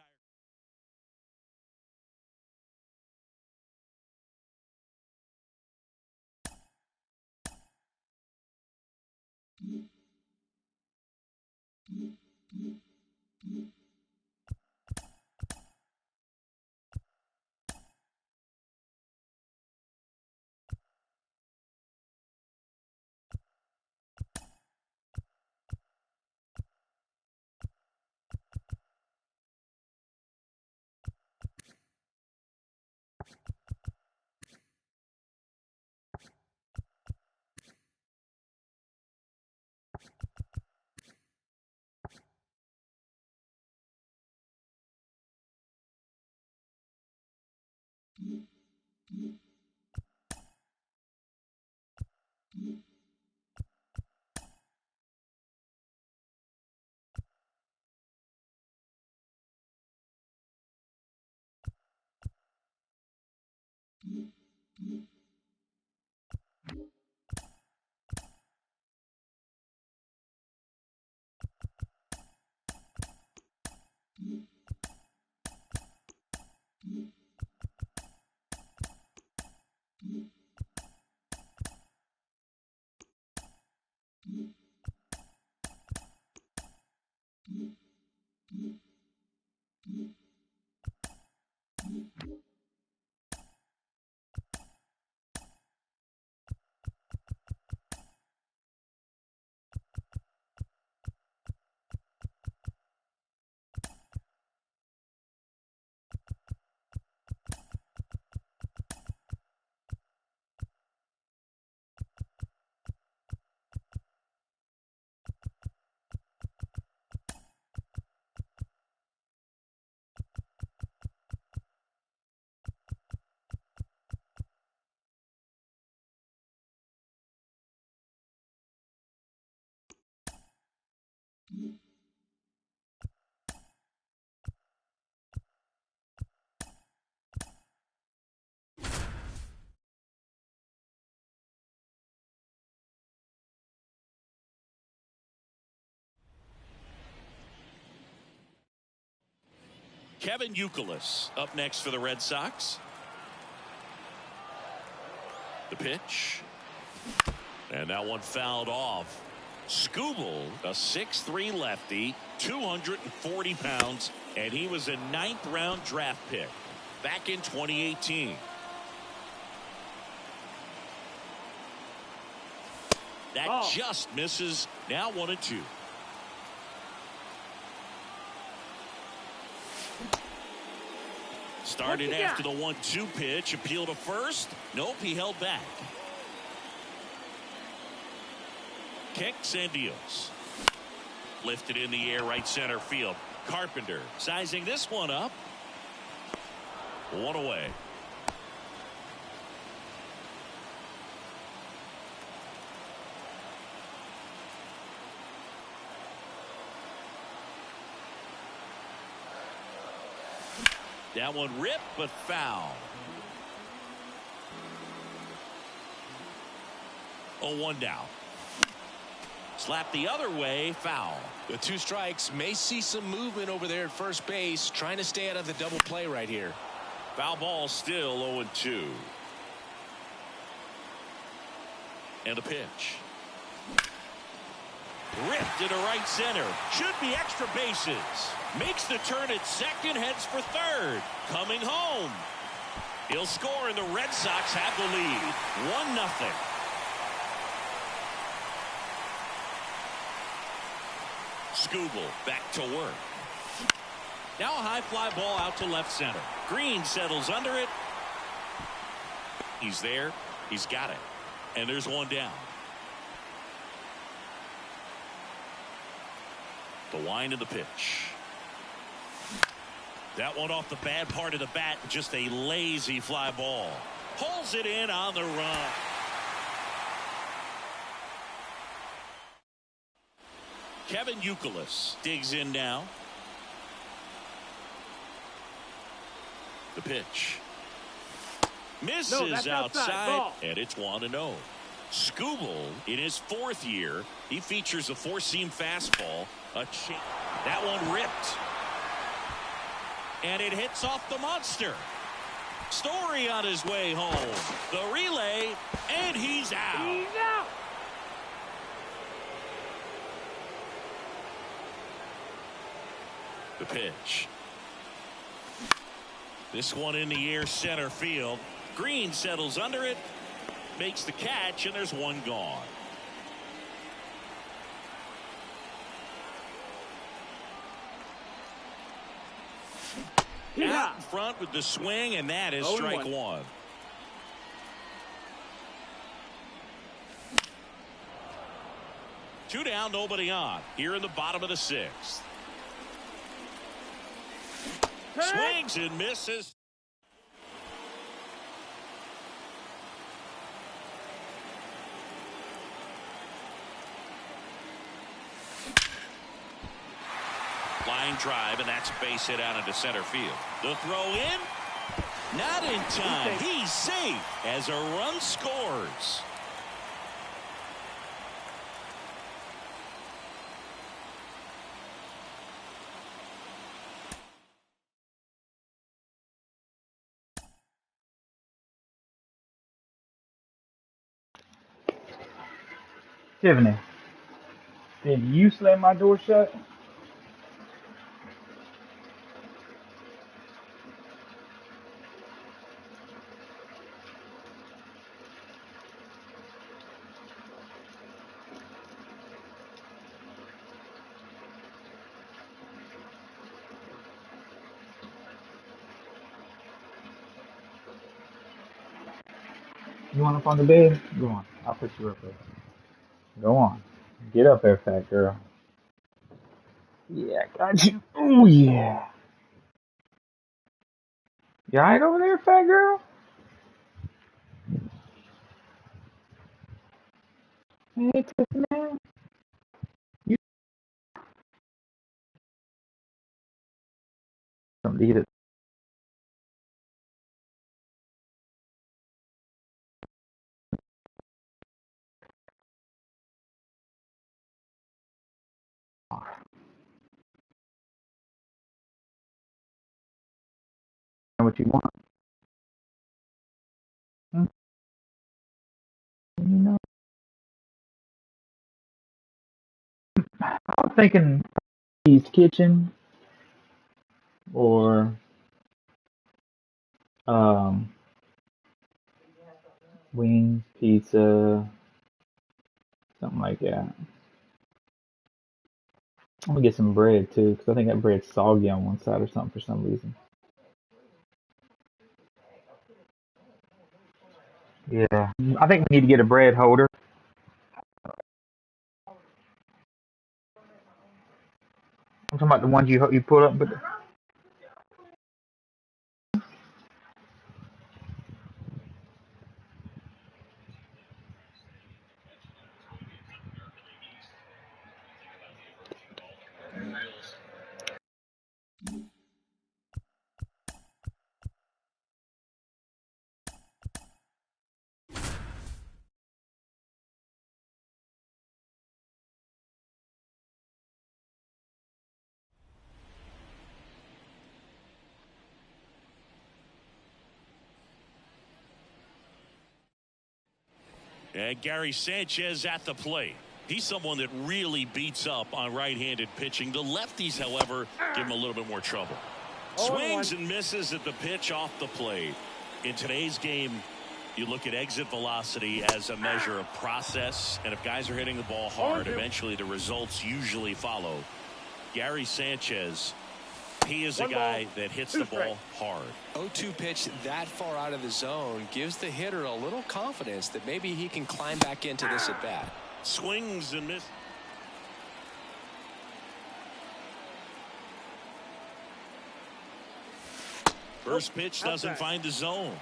Kevin Youkilis up next for the Red Sox. The pitch. And that one fouled off. Skubal, a 6'3" lefty, 240 pounds, and he was a 9th-round draft pick back in 2018. That just misses. Now 1-2. Started after the 1-2 pitch. Appeal to first. Nope, he held back. Kicks and deals. Lifted in the air, right center field. Carpenter sizing this one up. 1 away. That one ripped, but foul. 0-1 down. Slap the other way, foul. The 2 strikes, may see some movement over there at first base, trying to stay out of the double play right here. Foul ball still 0-2. And the pitch. Ripped into right center. Should be extra bases. Makes the turn at second, heads for third. Coming home. He'll score, and the Red Sox have the lead. 1-0. Scooble back to work. Now a high fly ball out to left center. Green settles under it. He's there. He's got it. And there's one down. The wind of the pitch. That one off the bad part of the bat. Just a lazy fly ball. Pulls it in on the run. Kevin Youkilis digs in now. The pitch. Misses outside. And it's 1-0. Scooble, in his fourth year, he features a four-seam fastball. That one ripped. And it hits off the monster. Story on his way home. The relay, and he's out. He's out. The pitch. This one in the air, center field. Green settles under it, makes the catch, and there's one gone. Out in front with the swing, and that is strike one. Two down, nobody on. Here in the bottom of the sixth. Swings and misses. Line drive, and that's a base hit out into center field. The throw in. Not in time. He's safe as a run scores. Tiffany, did you slam my door shut? You want up on the bed? Go on. I'll put you up there. Go on. Get up there, fat girl. Yeah, I got you. Oh, yeah. You alright over there, fat girl? Hey, Tiffany. You something to eat it. What you want? Hmm? You know, I was thinking East Kitchen or um wings, pizza, something like that. I'm gonna get some bread too, because I think that bread's soggy on one side or something for some reason. Yeah, I think we need to get a bread holder. I'm talking about the ones you put up, but And Gary Sanchez at the plate. He's someone that really beats up on right-handed pitching. The lefties, however, give him a little bit more trouble. Swings and misses at the pitch off the plate. In today's game, you look at exit velocity as a measure of process, and if guys are hitting the ball hard, eventually the results usually follow. Gary Sanchez, he is a guy that hits the ball hard. 0-2 pitch that far out of the zone gives the hitter a little confidence that maybe he can climb back into this at bat. Swings and misses. First pitch doesn't find the zone.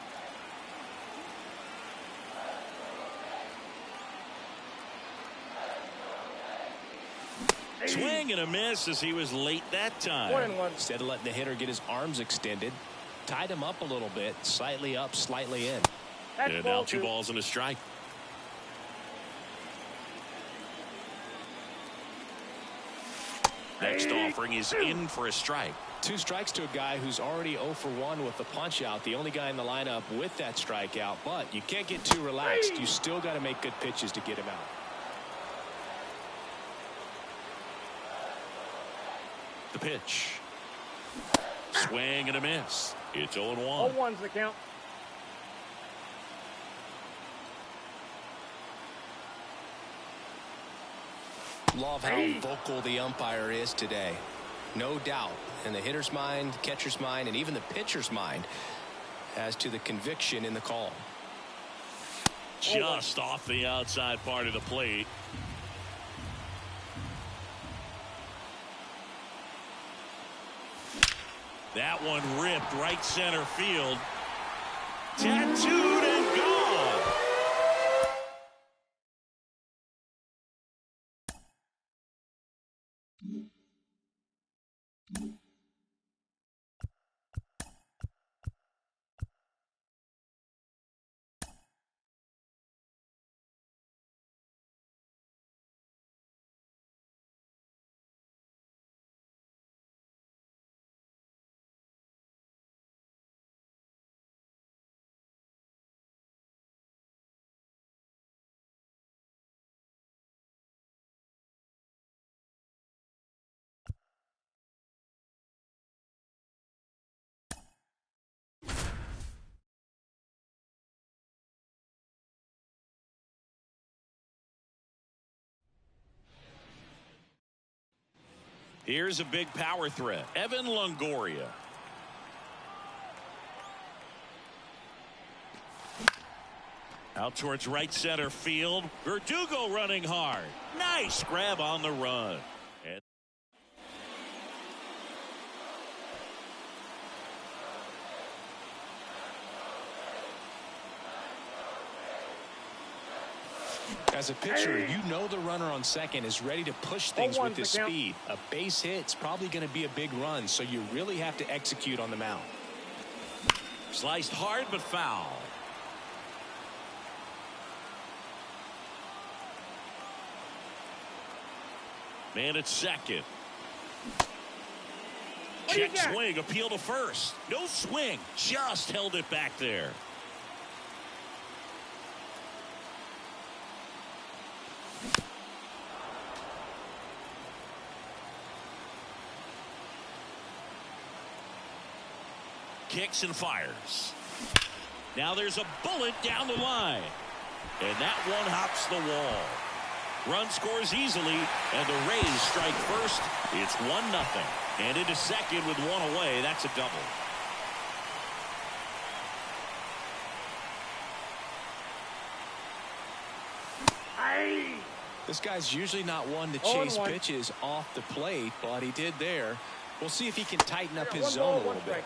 Swing and a miss as he was late that time. 1-1. Instead of letting the hitter get his arms extended, tied him up a little bit, slightly up, slightly in. And now 2 balls and a strike. Next offering is in for a strike. 2 strikes to a guy who's already 0 for 1 with the punch out. The only guy in the lineup with that strikeout, but you can't get too relaxed. You still got to make good pitches to get him out. The pitch. Swing and a miss. It's 0-1. 0-1's the count. Love how vocal the umpire is today. No doubt in the hitter's mind, catcher's mind, and even the pitcher's mind as to the conviction in the call. Just off the outside part of the plate. That one ripped right center field. Tattooed and gone. Here's a big power threat. Evan Longoria. Out towards right center field. Verdugo running hard. Nice grab on the run. And as a pitcher, you know the runner on second is ready to push things with his speed. A base hit's probably going to be a big run, so you really have to execute on the mound. Sliced hard but foul. Man at second. Check swing, appeal to first. No swing, just held it back there. Kicks and fires. Now there's a bullet down the line. And that one hops the wall. Run scores easily, and the Rays strike first. It's 1-0. And into second with one away. That's a double. This guy's usually not one to chase pitches off the plate, but he did there. We'll see if he can tighten up his zone a little bit.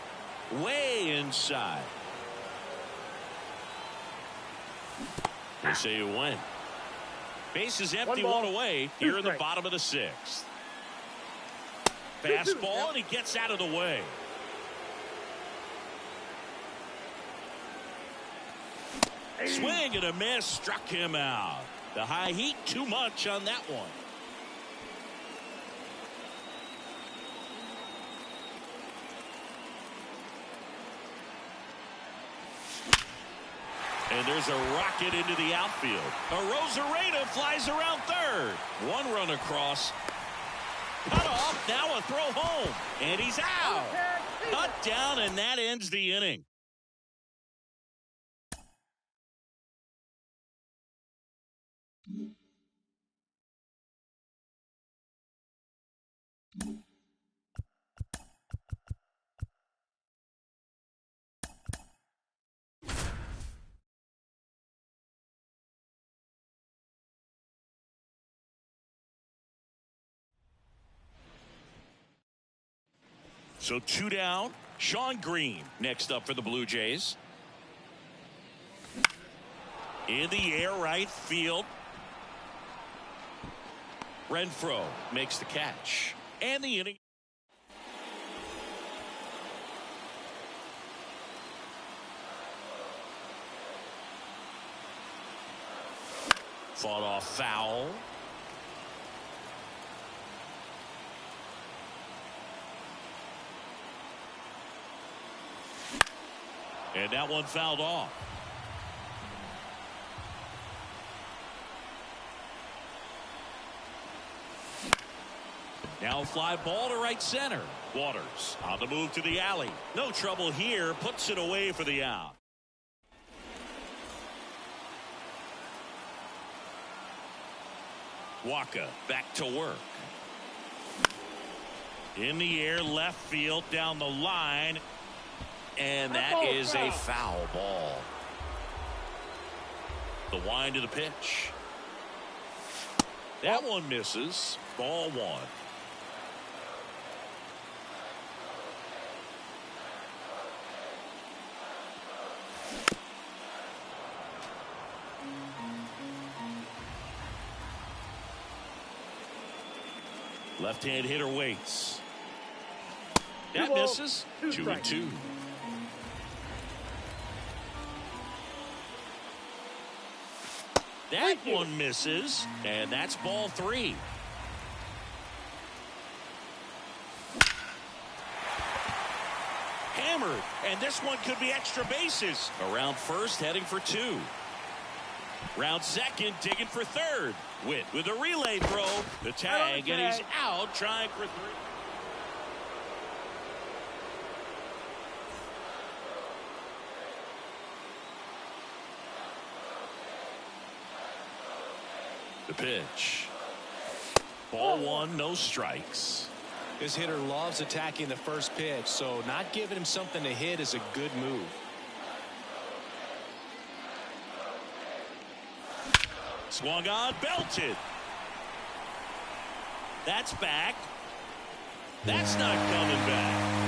Way inside. They say you win. Base is empty, one away here in the bottom of the 6th. Fastball, and he gets out of the way. Swing and a miss, struck him out. The high heat, too much on that one. And there's a rocket into the outfield. A Rosarena flies around third. One run across. Cut off. Now a throw home. And he's out. Cut down, and that ends the inning. So 2 down. Sean Green next up for the Blue Jays. In the air, right field. Renfroe makes the catch. And the inning. Fought off foul. And that one fouled off. Now a fly ball to right center. Waters on the move to the alley. No trouble here. Puts it away for the out. Waka back to work. In the air, left field, down the line. And that is a foul ball. The wind of the pitch. That one misses. Ball 1. Left-hand hitter waits. That misses. 2-2. That one misses, and that's ball 3. Hammered, and this one could be extra bases. Around first, heading for 2. Round second, digging for third. Witt with a relay throw. The tag, and he's out, trying for 3. The pitch. Ball 1, no strikes. This hitter loves attacking the first pitch, so not giving him something to hit is a good move. Swung on, belted. That's back. That's not coming back.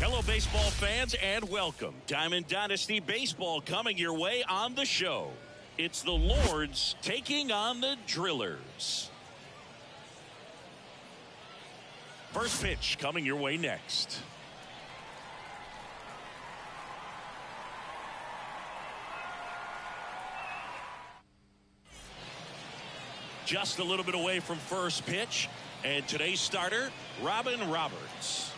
Hello, baseball fans, and welcome. Diamond Dynasty Baseball coming your way on the show. It's the Lords taking on the Drillers. First pitch coming your way next. Just a little bit away from first pitch. And today's starter, Robin Roberts.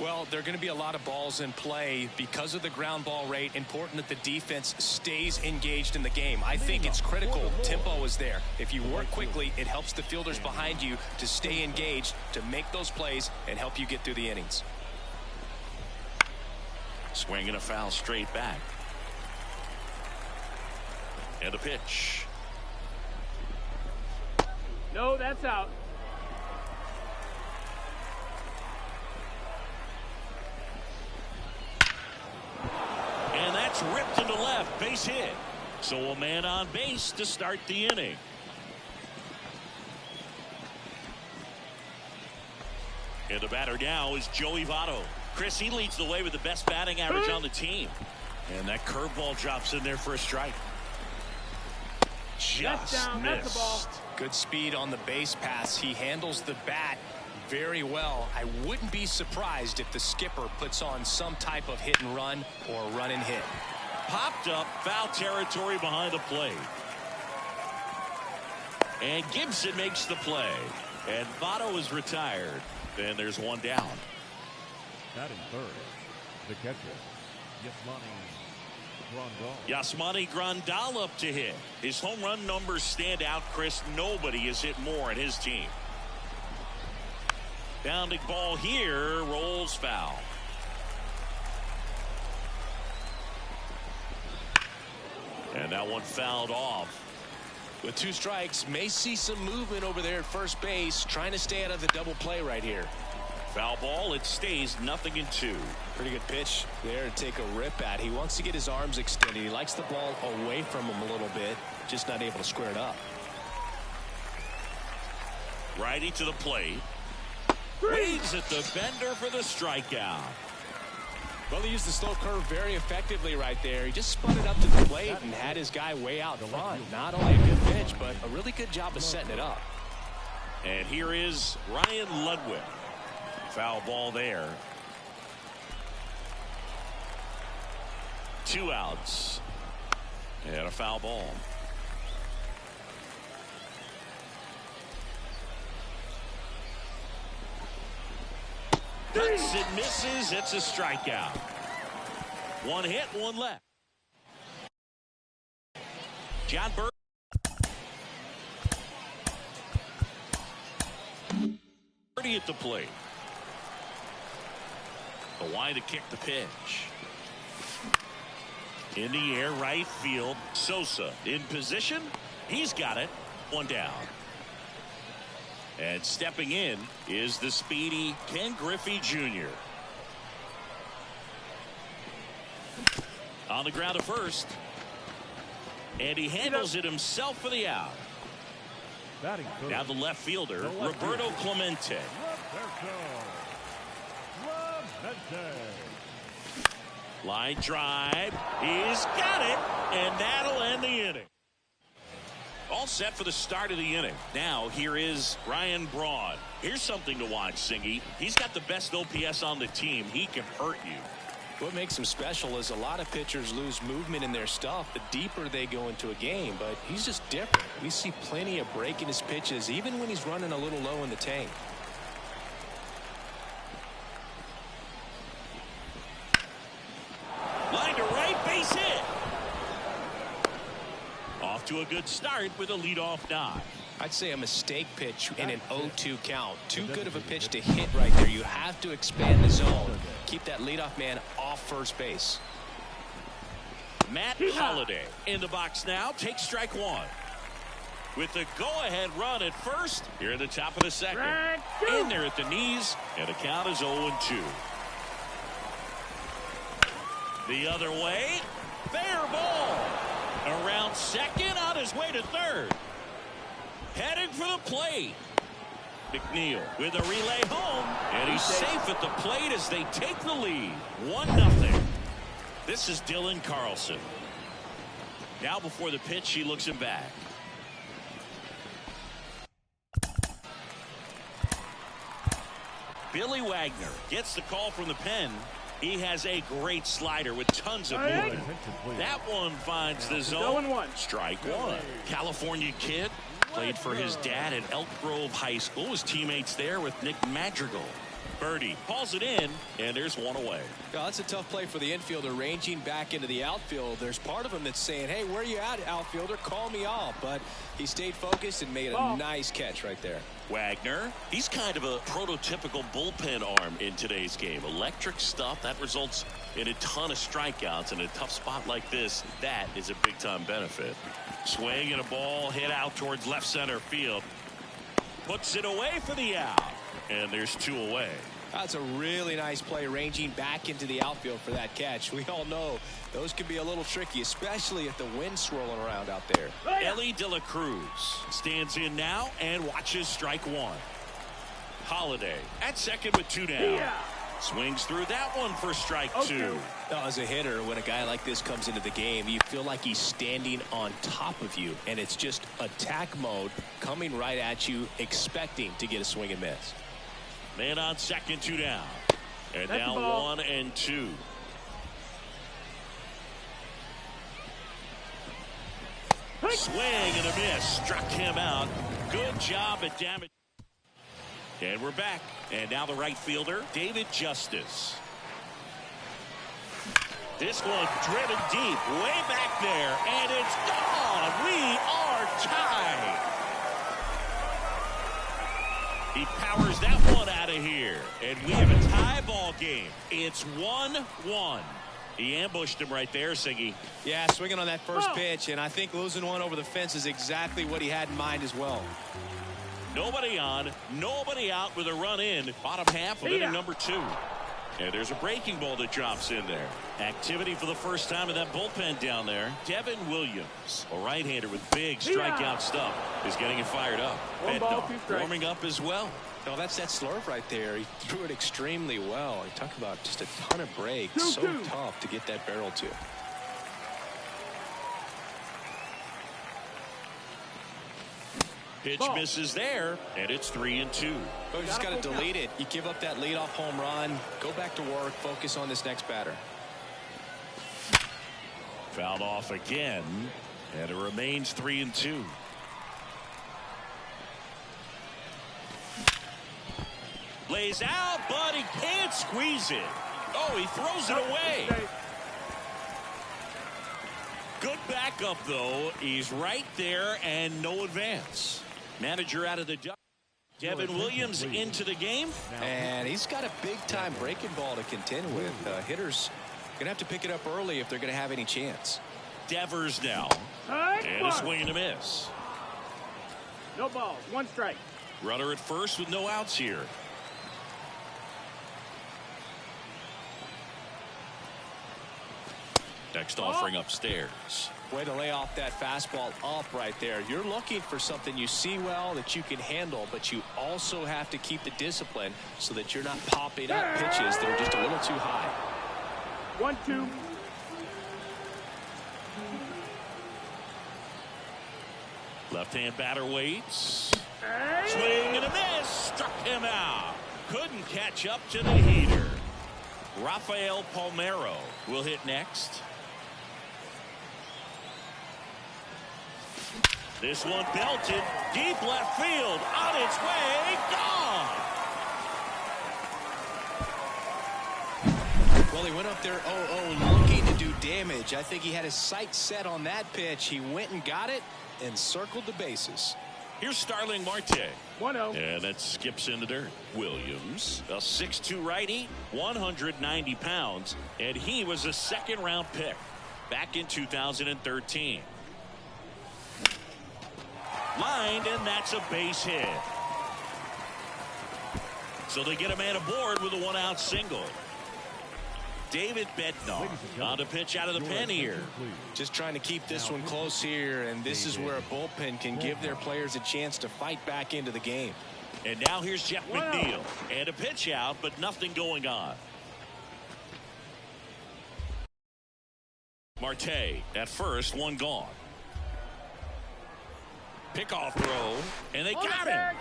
Well, there are going to be a lot of balls in play because of the ground ball rate. Important that the defense stays engaged in the game. I think it's critical. Tempo is there. If you work quickly, it helps the fielders behind you to stay engaged, to make those plays, and help you get through the innings. Swing and a foul straight back. And a pitch. No, that's out. It's ripped into left. Base hit. So a man on base to start the inning. And the batter now is Joey Votto. Chris, he leads the way with the best batting average on the team. And that curveball drops in there for a strike. Just down, missed. that's the ball. Good speed on the base pass. He handles the bat very well. I wouldn't be surprised if the skipper puts on some type of hit and run or run and hit. Popped up, foul territory behind the plate. And Gibson makes the play. And Votto is retired. Then there's one down. Batting third, the catcher, Yasmani Grandal. Yasmani Grandal up to hit. His home run numbers stand out, Chris. Nobody has hit more in his team. Bounding ball here, rolls foul. And that one fouled off. With 2 strikes, may see some movement over there at first base, trying to stay out of the double play right here. Foul ball, it stays 0-2. Pretty good pitch there to take a rip at. He wants to get his arms extended. He likes the ball away from him a little bit, just not able to square it up. Righty to the plate. Waves at the bender for the strikeout. Well, he used the slow curve very effectively right there. He just spun it up to the plate and had his guy way out front. Not only a good pitch, but a really good job of setting it up. And here is Ryan Ludwig. Foul ball there. 2 outs. And a foul ball. Cuts and misses. It's a strikeout. 1 hit, 1 left. John Burke. Birdie at the plate. The line to kick the pitch. In the air, right field. Sosa in position. He's got it. 1 down. And stepping in is the speedy Ken Griffey Jr. On the ground to first. And he handles it himself for the out. Batting third, Now the left fielder, Roberto Clemente. Line drive. He's got it. And that'll end the inning. All set for the start of the inning. Now here is Ryan Braun. Here's something to watch, Singy. He's got the best OPS on the team. He can hurt you. What makes him special is a lot of pitchers lose movement in their stuff the deeper they go into a game, but he's just different. We see plenty of break in his pitches even when he's running a little low in the tank. Line to right, base hit. Off to a good start with a leadoff dive. I'd say a mistake pitch in an 0-2 count. Too good of a pitch to hit right there. You have to expand the zone. Keep that leadoff man off first base. Matt Holliday in the box now. Takes strike 1. With the go-ahead run at first. Here at the top of the second. In there at the knees. And the count is 0-2. The other way. Fair ball. Around second, on his way to third. Heading for the plate. McNeil with a relay home. And he's safe at the plate as they take the lead. 1-0. This is Dylan Carlson. Now before the pitch, he looks him back. Billy Wagner gets the call from the pen. He has a great slider with tons of movement. That one finds the zone. 0-1. Strike 1. California kid. Played for his dad at Elk Grove High School. His teammates there with Nick Madrigal. Birdie hauls it in, and there's one away. Yeah, that's a tough play for the infielder ranging back into the outfield. There's part of him that's saying, hey, where you at, outfielder? Call me off. But he stayed focused and made a nice catch right there. Wagner, he's kind of a prototypical bullpen arm in today's game. Electric stuff that results in a ton of strikeouts. In a tough spot like this, that is a big-time benefit. Swing and a ball hit out towards left center field. Puts it away for the out. And there's 2 away. That's a really nice play, ranging back into the outfield for that catch. We all know those can be a little tricky, especially if the wind's swirling around out there. Ellie De La Cruz stands in now and watches strike one. Holiday at second with 2 down. Yeah. Swings through that one for strike 2. Now, as a hitter, when a guy like this comes into the game, you feel like he's standing on top of you, and it's just attack mode coming right at you, expecting to get a swing and miss. Man on second, 2 down. And That's now the ball. 1 and 2. Swing and a miss. Struck him out. Good job at damage. And we're back. And now the right fielder, David Justice. This one driven deep, way back there, and it's gone. We are tied. He powers that one out of here, and we have a tie ball game. It's 1-1. He ambushed him right there, Siggy. Yeah, swinging on that first pitch, and I think losing one over the fence is exactly what he had in mind as well. Nobody on, nobody out with a run in. Bottom half of inning number 2. And there's a breaking ball that drops in there. Activity for the first time in that bullpen down there. Devin Williams, a right-hander with big strikeout stuff, is getting it fired up. 1 ball, 2 strikes. Warming up as well. No, that's that slurve right there. He threw it extremely well. He talked about just a ton of breaks. So tough to get that barrel to. Pitch misses there, and it's 3-2. But we just got to delete it. You give up that leadoff home run, go back to work, focus on this next batter. Fouled off again, and it remains 3-2. Lays out, but he can't squeeze it. Oh, he throws it away. Good backup, though. He's right there, and no advance. Manager out of the duck. Devin Williams into the game. And he's got a big-time breaking ball to contend with. Hitters going to have to pick it up early if they're going to have any chance. Devers now. And a swing and a miss. No balls, 1 strike. Runner at first with no outs here. Next offering upstairs. Way to lay off that fastball up right there. You're looking for something you see well that you can handle, but you also have to keep the discipline so that you're not popping up pitches that are just a little too high. 1-2. Left-hand batter waits. Swing and a miss. Struck him out. Couldn't catch up to the heater. Rafael Palmeiro will hit next. This one belted deep left field, on its way, gone. Well, he went up there 0-0 looking to do damage. I think he had his sights set on that pitch. He went and got it and circled the bases. Here's Starling Marte. 1-0. And that skips in the dirt. Williams, a 6'2 righty, 190 pounds, and he was a second-round pick back in 2013. Lined, and that's a base hit. So they get a man aboard with a 1-out single. David Bednar on to pitch out of the pen here. Just trying to keep this one close here, and this is where a bullpen can give their players a chance to fight back into the game. And now here's Jeff McNeil. And a pitch out, but nothing going on. Marte at first, 1 gone. Pickoff throw, and they got him.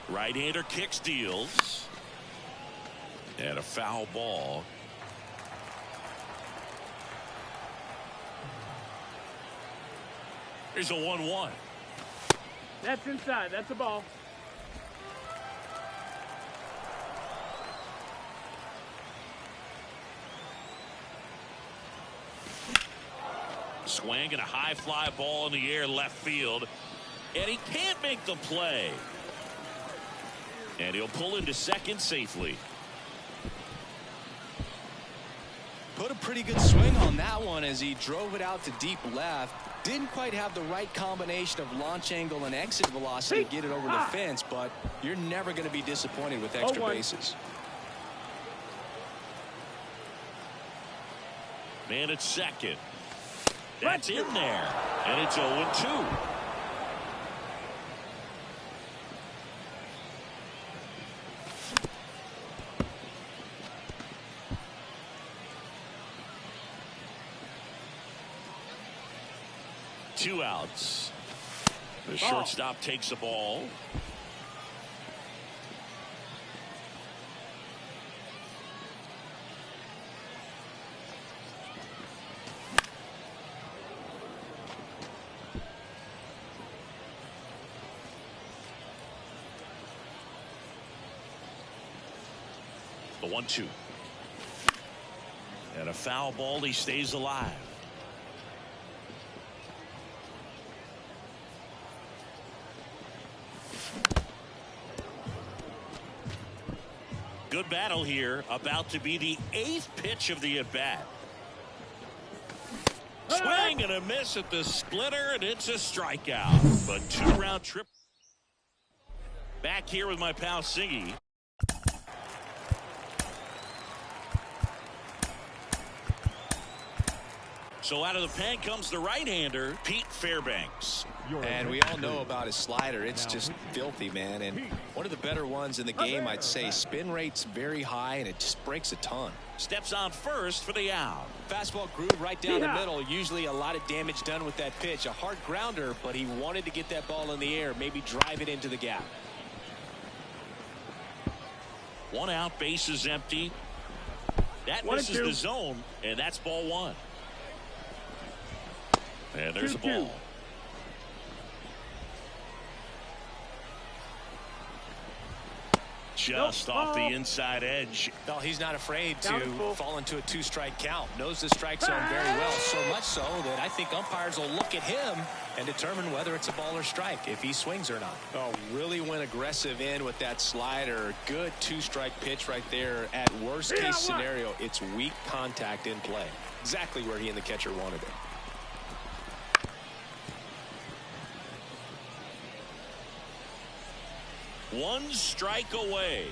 Right-hander kick steals. And a foul ball. Here's a 1-1. That's inside. That's a ball. Swing and a high fly ball in the air left field. And he can't make the play. And he'll pull into second safely. Put a pretty good swing on that one as he drove it out to deep left. Didn't quite have the right combination of launch angle and exit velocity to get it over the fence, but you're never going to be disappointed with extra 0-1. bases. Man at second. That's in there. And it's 0-2. Two outs. The shortstop takes the ball. The 1-2. And a foul ball. He stays alive. Good battle here. About to be the 8th pitch of the at-bat. Swing and a miss at the splitter, and it's a strikeout. But 2-round trip. Back here with my pal Singy. So out of the pen comes the right-hander, Pete Fairbanks. And we all know about his slider. It's just filthy, man. And one of the better ones in the game, I'd say. Spin rate's very high, and it just breaks a ton. Steps on first for the out. Fastball groove right down the middle. Usually a lot of damage done with that pitch. A hard grounder, but he wanted to get that ball in the air, maybe drive it into the gap. 1 out, base is empty. That misses the zone, and that's ball 1. And there's a ball. Just off the inside edge. No, he's not afraid to fall into a 2-strike count. Knows the strike zone very well, so much so that I think umpires will look at him and determine whether it's a ball or strike, if he swings or not. Oh, really went aggressive in with that slider. Good 2-strike pitch right there. At worst case scenario, it's weak contact in play. Exactly where he and the catcher wanted it. One strike away.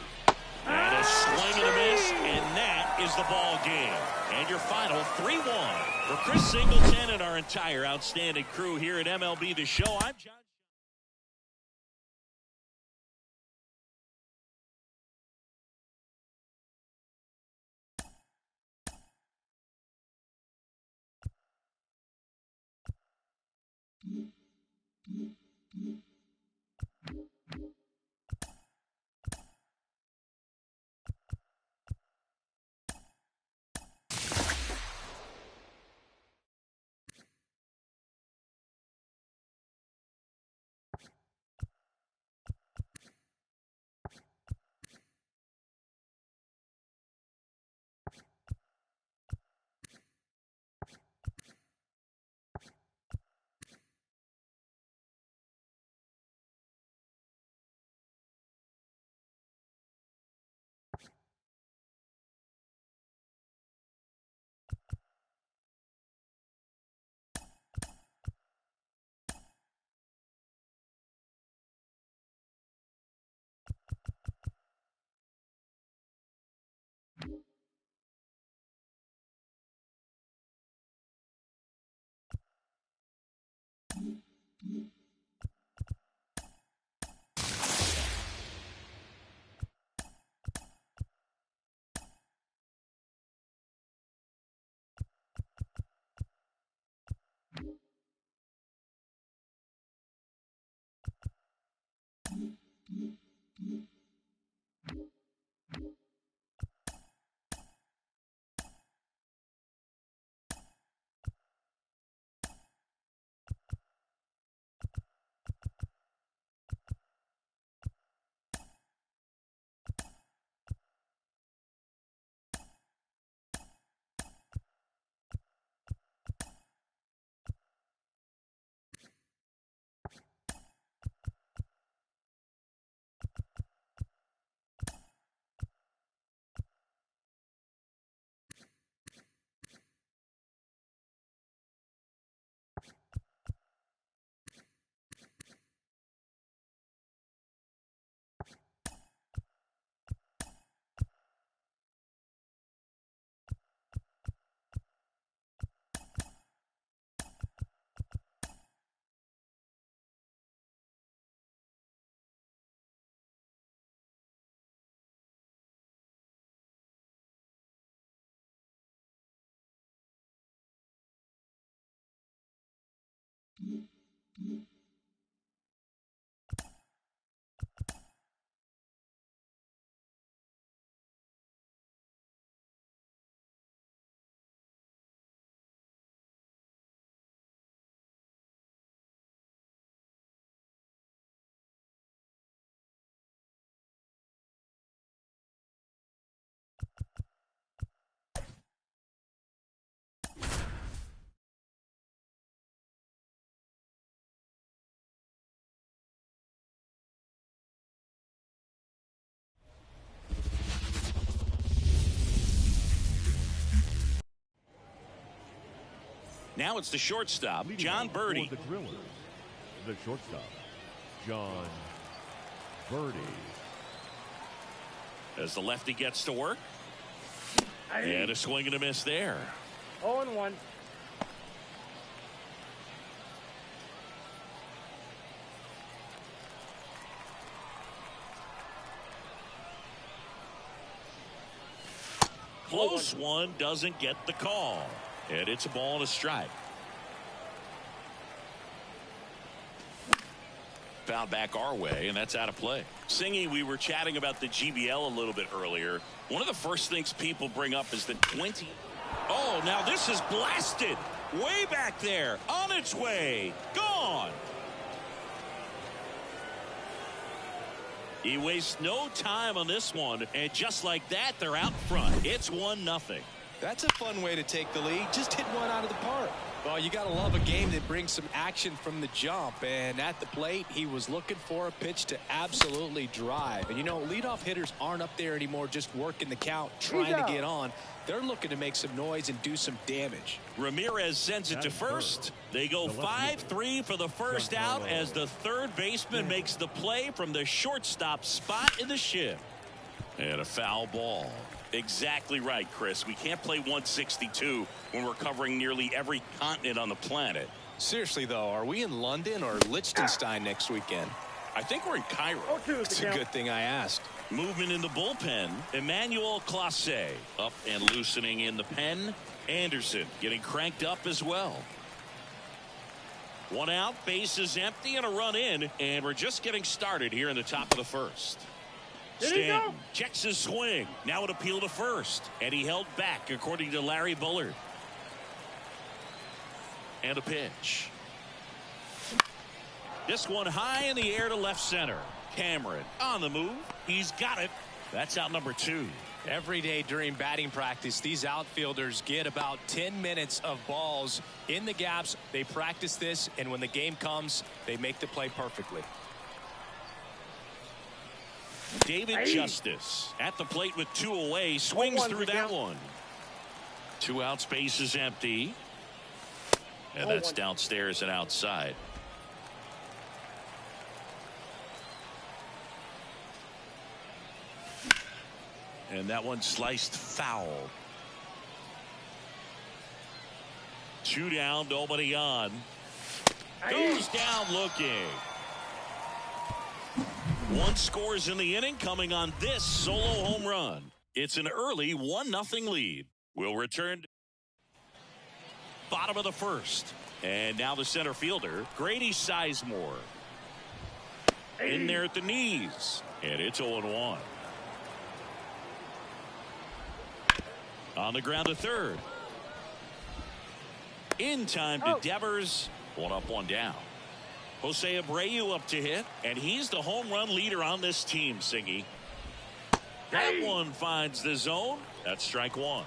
And a swing and a miss, and that is the ball game. And your final 3-1. For Chris Singleton and our entire outstanding crew here at MLB The Show, I'm John. Now it's the shortstop, Leading John off Birdie. for the Drillers, the shortstop, John Birdie. As the lefty gets to work. And a swing and a miss there. 0-1. Close one, doesn't get the call. And it's a ball and a strike. Fouled back our way, and that's out of play. Singy, we were chatting about the GBL a little bit earlier. One of the first things people bring up is the 20. Oh, now this is blasted. Way back there. On its way. Gone. He wastes no time on this one, and just like that, they're out front. It's 1-0. That's a fun way to take the lead. Just hit one out of the park. Well, you got to love a game that brings some action from the jump. And at the plate, he was looking for a pitch to absolutely drive. And, you know, leadoff hitters aren't up there anymore just working the count, trying to get on. They're looking to make some noise and do some damage. Ramirez sends it to first. They go 5-3 for the first out as the third baseman makes the play from the shortstop spot in the shift. And a foul ball. Exactly right, Chris. We can't play 162 when we're covering nearly every continent on the planet. Seriously, though, are we in London or Liechtenstein next weekend? I think we're in Cairo. It's a good thing I asked. Movement in the bullpen. Emmanuel Clase up and loosening in the pen. Anderson getting cranked up as well. One out, bases empty, and a run in. And we're just getting started here in the top of the first. Stanton checks his swing. Now an appeal to first. And he held back, according to Larry Bullard. And a pitch. This one high in the air to left center. Cameron on the move. He's got it. That's out number 2. Every day during batting practice, these outfielders get about 10 minutes of balls in the gaps. They practice this, and when the game comes, they make the play perfectly. David Justice at the plate with 2 away. Swings through that one. 2 out, space is empty. And that's downstairs and outside. And that one sliced foul. 2 down, nobody on. Goes down looking. 1 scores in the inning, coming on this solo home run. It's an early 1-0 lead. We'll return. Bottom of the first. And now the center fielder, Grady Sizemore. In there at the knees. And it's 0-1. On the ground to third. In time to Devers. 1 up, 1 down. Jose Abreu up to hit, and he's the home run leader on this team, Singy. That one finds the zone. That's strike 1.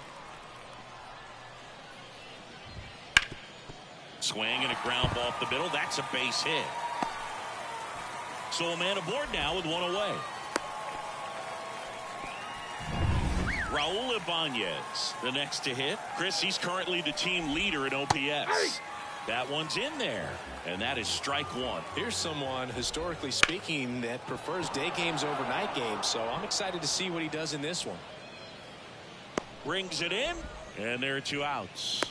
Swing and a ground ball up the middle. That's a base hit. So a man aboard now with 1 away. Raul Ibanez, the next to hit. Chris, he's currently the team leader in OPS. That one's in there, and that is strike 1. Here's someone, historically speaking, that prefers day games over night games, so I'm excited to see what he does in this one. Brings it in, and there are 2 outs.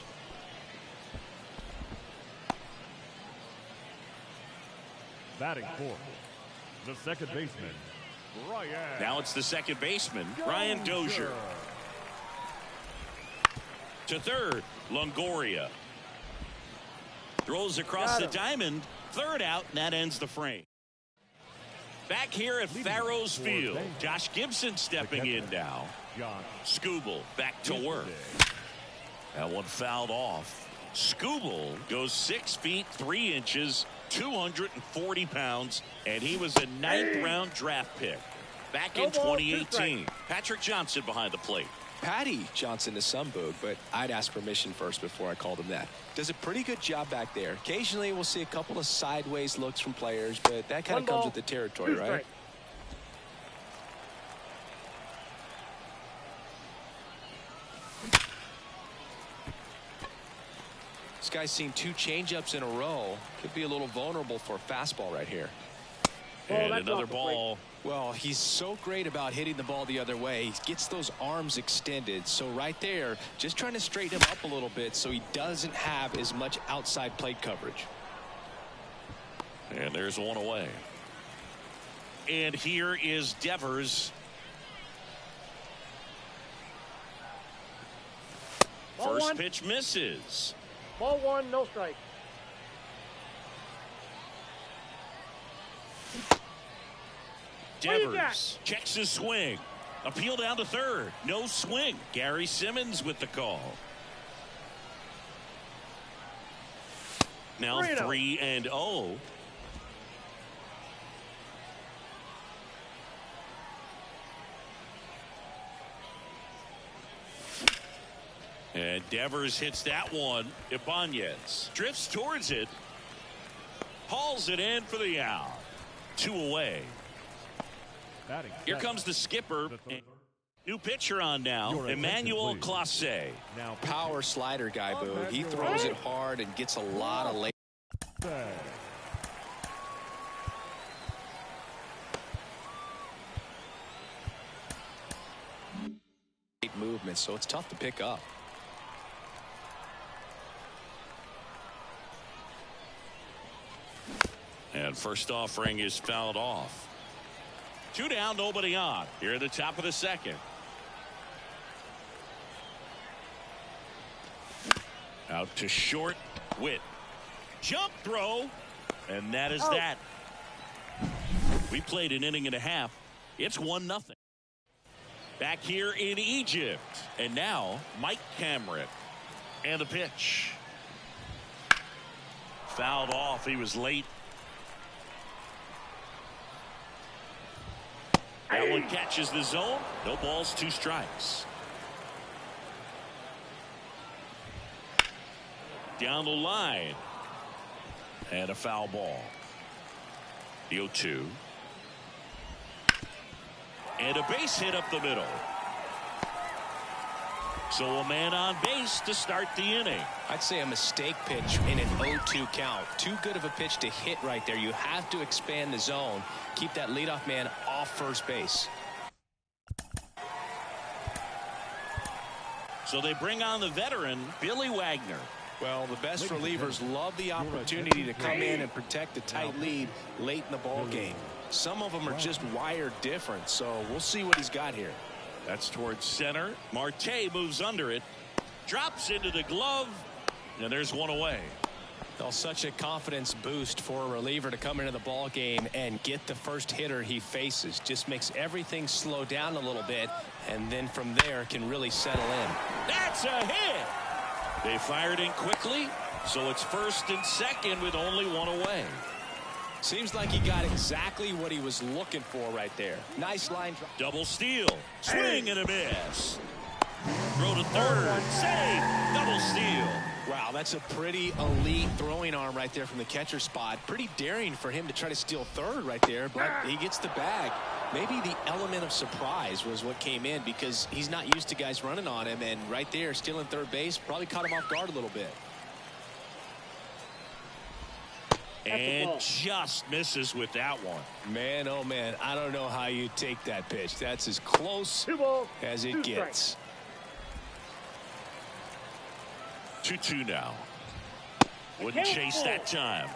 Batting fourth, the second baseman, Ryan. Now it's the second baseman, Ryan Dozier. To third, Longoria. Throws across the diamond, Third out, and that ends the frame. Back here at Farrows Field, Josh Gibson stepping in now. Skubal back to work. That one fouled off. Skubal goes 6 feet 3 inches, 240 pounds, and he was a 9th-round draft pick back in 2018. Patrick Johnson behind the plate. Patty Johnson to some boog, but I'd ask permission first before I called him that. Does a pretty good job back there. Occasionally we'll see a couple of sideways looks from players, but that kind of comes with the territory, right? This guy's seen 2 changeups in a row. Could be a little vulnerable for a fastball right here. And another ball. Well, he's so great about hitting the ball the other way. He gets those arms extended. So right there, just trying to straighten him up a little bit so he doesn't have as much outside plate coverage. And there's one away. And here is Devers. First pitch misses. Ball 1, no strike. Devers checks his swing. Appeal down to third. No swing. Gary Simmons with the call. Now 3-0. And Devers hits that one. Ibanez drifts towards it. Hauls it in for the out. 2 away. Here comes the skipper. New pitcher on now, Emmanuel Clase. Now power slider guy, Boo. He throws it hard and gets a lot of late movement, so it's tough to pick up. And first offering is fouled off. 2 down, nobody on. Here at the top of the second. Out to short. Witt. Jump throw. And that is that. We played an inning and a half. It's 1-0. Back here in Egypt. And now Mike Cameron. And the pitch. Fouled off. He was late. That one catches the zone. No balls, 2 strikes. Down the line. And a foul ball. The 0-2. And a base hit up the middle. So a man on base to start the inning. I'd say a mistake pitch in an 0-2 count. Too good of a pitch to hit right there. You have to expand the zone. Keep that leadoff man off first base. So they bring on the veteran, Billy Wagner. Well, the best relievers love the opportunity to come in and protect a tight lead late in the ball game. Some of them are just wired different, so we'll see what he's got here. That's towards center. Marte moves under it. Drops into the glove. And there's one away. Well, such a confidence boost for a reliever to come into the ball game and get the first hitter he faces. Just makes everything slow down a little bit, and then from there can really settle in. That's a hit. They fired in quickly, so it's first and second with only 1 away. Seems like he got exactly what he was looking for right there. Nice line drive. Double steal. Swing and a miss. Throw to third. Save. Double steal. Wow, that's a pretty elite throwing arm right there from the catcher spot. Pretty daring for him to try to steal third right there, but he gets the bag. Maybe the element of surprise was what came in because he's not used to guys running on him, and right there stealing third base probably caught him off guard a little bit. And just misses with that one. Man, oh man, I don't know how you take that pitch. That's as close as it gets. 2-2 now. Wouldn't chase that time.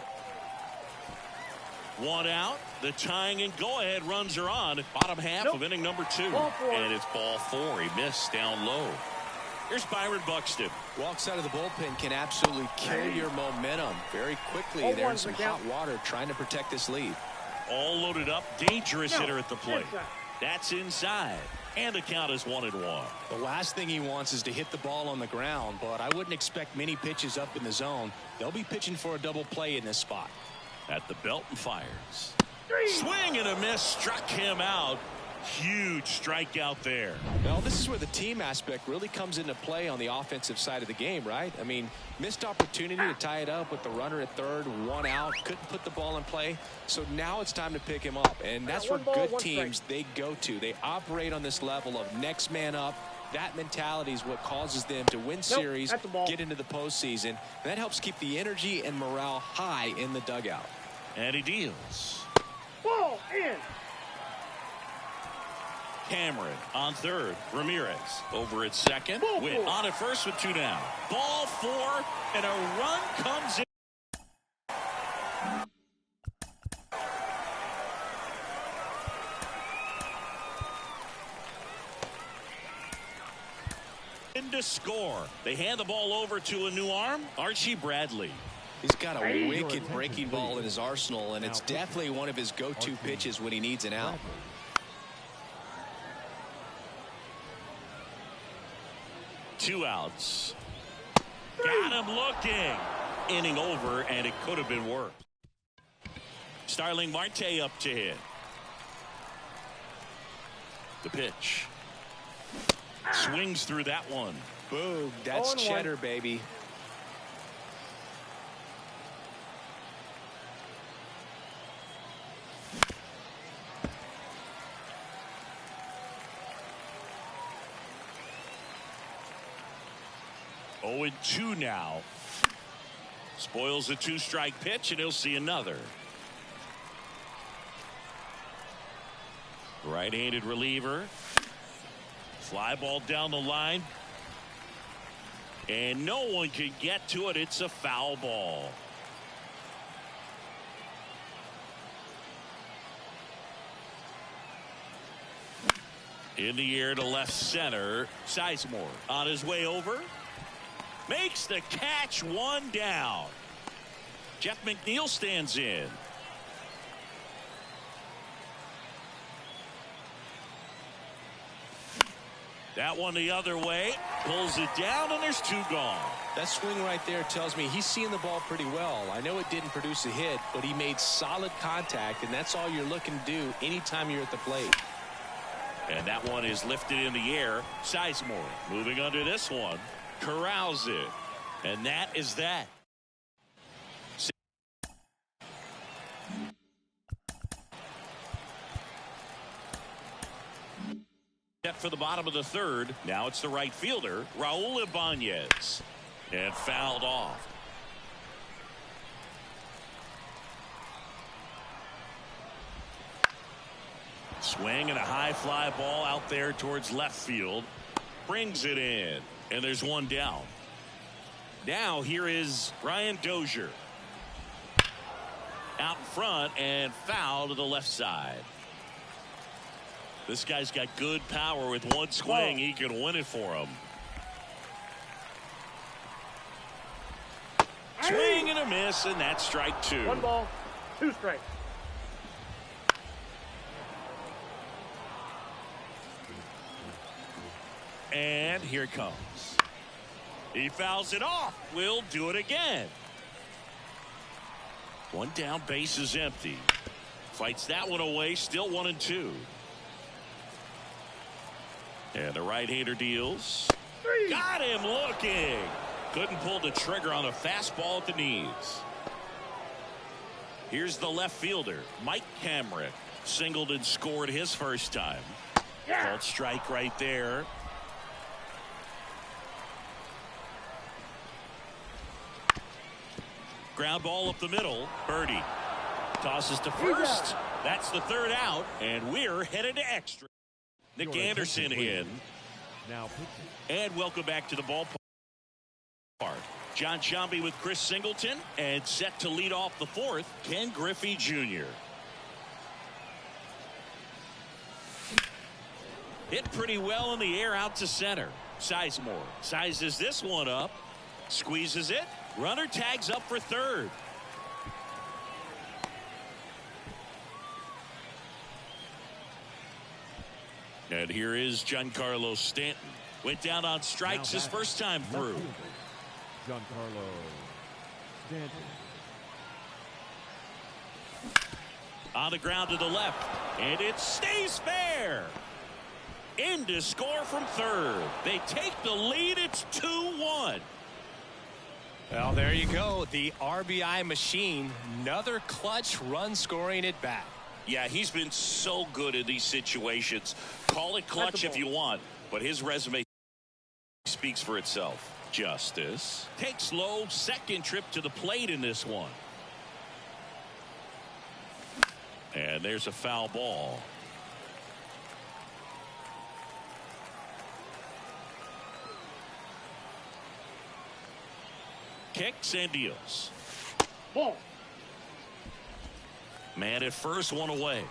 1 out. The tying and go-ahead runs are on. Bottom half of inning number 2. And it's ball 4. He missed down low. Here's Byron Buxton. Walks out of the bullpen can absolutely kill your momentum very quickly. They're in some hot water trying to protect this lead. All loaded up. Dangerous hitter at the plate. That's inside. And the count is 1-1. The last thing he wants is to hit the ball on the ground, but I wouldn't expect many pitches up in the zone. They'll be pitching for a double play in this spot. At the belt and fires. Swing and a miss. Struck him out. Huge strikeout there. Well, this is where the team aspect really comes into play on the offensive side of the game, right? I mean, missed opportunity to tie it up with the runner at third, 1 out, couldn't put the ball in play. So now it's time to pick him up, and that's where good teams they go to. They operate on this level of next man up. That mentality is what causes them to win series, get into the postseason. And that helps keep the energy and morale high in the dugout. And he deals. Ball in. Cameron on third. Ramirez over at second. Witt on at first with 2 down. Ball 4, and a run comes in. To score. They hand the ball over to a new arm, Archie Bradley. He's got a wicked breaking ball in his arsenal, and it's definitely one of his go-to pitches when he needs an out. Two outs. Got him looking. Inning over, and it could have been worse. Starling Marte up to hit. The pitch. Swings through that one. Boom. That's cheddar, baby. Oh, 2 now. Spoils a 2-strike pitch, and he'll see another. Right-handed reliever. Fly ball down the line. And no one can get to it. It's a foul ball. In the air to left center. Sizemore on his way over. Makes the catch, 1 down. Jeff McNeil stands in. That one the other way. Pulls it down, and there's 2 gone. That swing right there tells me he's seeing the ball pretty well. I know it didn't produce a hit, but he made solid contact, and that's all you're looking to do anytime you're at the plate. And that one is lifted in the air. Sizemore moving under this one. Corrals it. And that is that. For the bottom of the third. Now it's the right fielder, Raul Ibanez. And fouled off. Swing and a high fly ball out there towards left field. Brings it in. And there's 1 down. Now here is Ryan Dozier. Out in front and foul to the left side. This guy's got good power. With 1 swing, he can win it for him. Swing and a miss, and that's strike 2. 1 ball, 2 strikes. And here it comes. He fouls it off. We'll do it again. 1 down, base is empty. Fights that one away, still 1-2. And the right-hander deals. Got him looking. Couldn't pull the trigger on a fastball at the knees. Here's the left fielder, Mike Cameron. Singled and scored his first time. Called strike right there. Ground ball up the middle. Birdie tosses to first. That's the 3rd out, and we're headed to extra. Nick Anderson in. Now and welcome back to the ballpark. John Sciambi with Chris Singleton, and set to lead off the 4th, Ken Griffey Jr. Hit pretty well in the air out to center. Sizemore sizes this one up, squeezes it. Runner tags up for third. And here is Giancarlo Stanton. Went down on strikes his first time through. Giancarlo Stanton. On the ground to the left, and it stays fair. In to score from third. They take the lead. It's 2-1. Well, there you go. The RBI machine. Another clutch run scoring at bat. Yeah, he's been so good in these situations. Call it clutch if you want, but his resume speaks for itself. Justice takes low, second trip to the plate in this one. And there's a foul ball. Kicks and deals. Ball. Man at first, one away.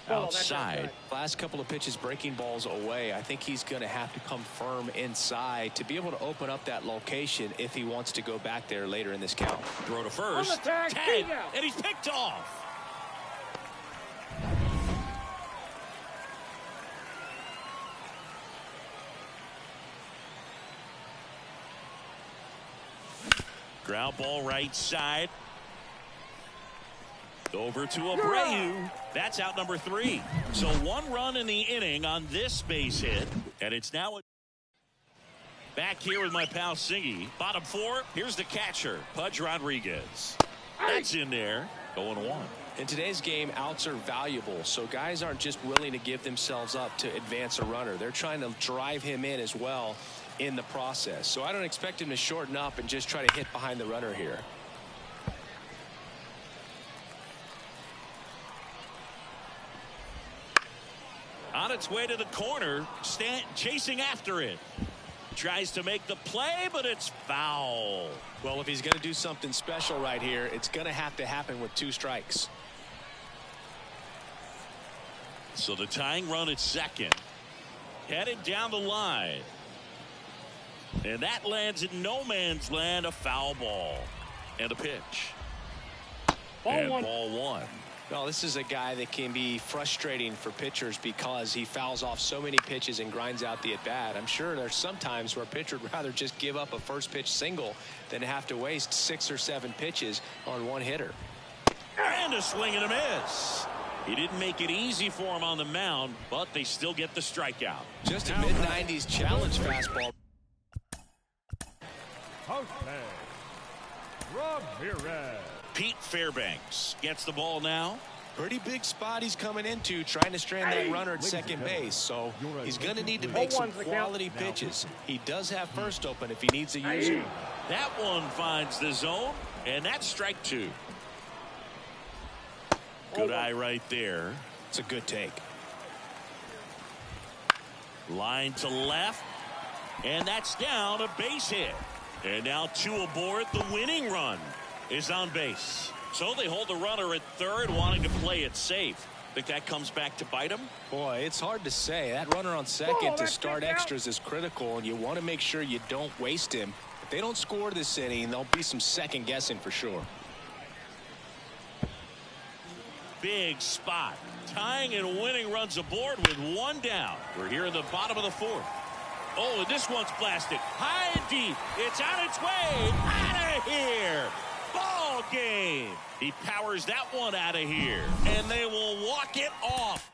Outside. Last couple of pitches breaking balls away. I think he's going to have to come firm inside to be able to open up that location if he wants to go back there later in this count. Throw to first. Tag, and he's picked off. Ground ball right side. Over to Abreu. That's out number 3. So 1 run in the inning on this base hit. And it's now back here with my pal Singy. Bottom 4. Here's the catcher, Pudge Rodriguez. That's in there. Going 1. In today's game, outs are valuable, so guys aren't just willing to give themselves up to advance a runner. They're trying to drive him in as well in the process. So I don't expect him to shorten up and just try to hit behind the runner here. On its way to the corner, Stanton chasing after it. Tries to make the play, but it's foul. Well, if he's going to do something special right here, it's going to have to happen with 2 strikes. So the tying run at second. Headed down the line. And that lands in no man's land, a foul ball. And a pitch. Ball 1. Well, this is a guy that can be frustrating for pitchers because he fouls off so many pitches and grinds out the at-bat. I'm sure there's some times where a pitcher would rather just give up a first pitch single than have to waste 6 or 7 pitches on one hitter. And a swing and a miss. He didn't make it easy for him on the mound, but they still get the strikeout. Just a mid-90s challenge fastball. Ramirez. Pete Fairbanks gets the ball now. Pretty big spot he's coming into, trying to strand that runner at second base. So he's going to need to make some quality pitches. He does have first open if he needs to use it. That one finds the zone, and that's strike 2. Good eye right there. It's a good take. Line to left, and that's down, a base hit. And now 2 aboard. The winning run is on base. So they hold the runner at third, wanting to play it safe. Think that comes back to bite him? Boy, it's hard to say. That runner on second to start extras is critical, and you want to make sure you don't waste him. If they don't score this inning, there'll be some second guessing for sure. Big spot. Tying and winning runs aboard with 1 down. We're here in the bottom of the 4th. Oh, and this one's blasted. High and deep. It's on its way. Out of here. Ball game. He powers that one out of here. And they will walk it off.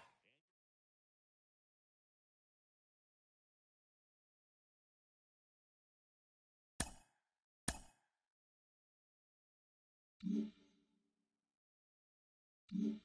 Mm-hmm.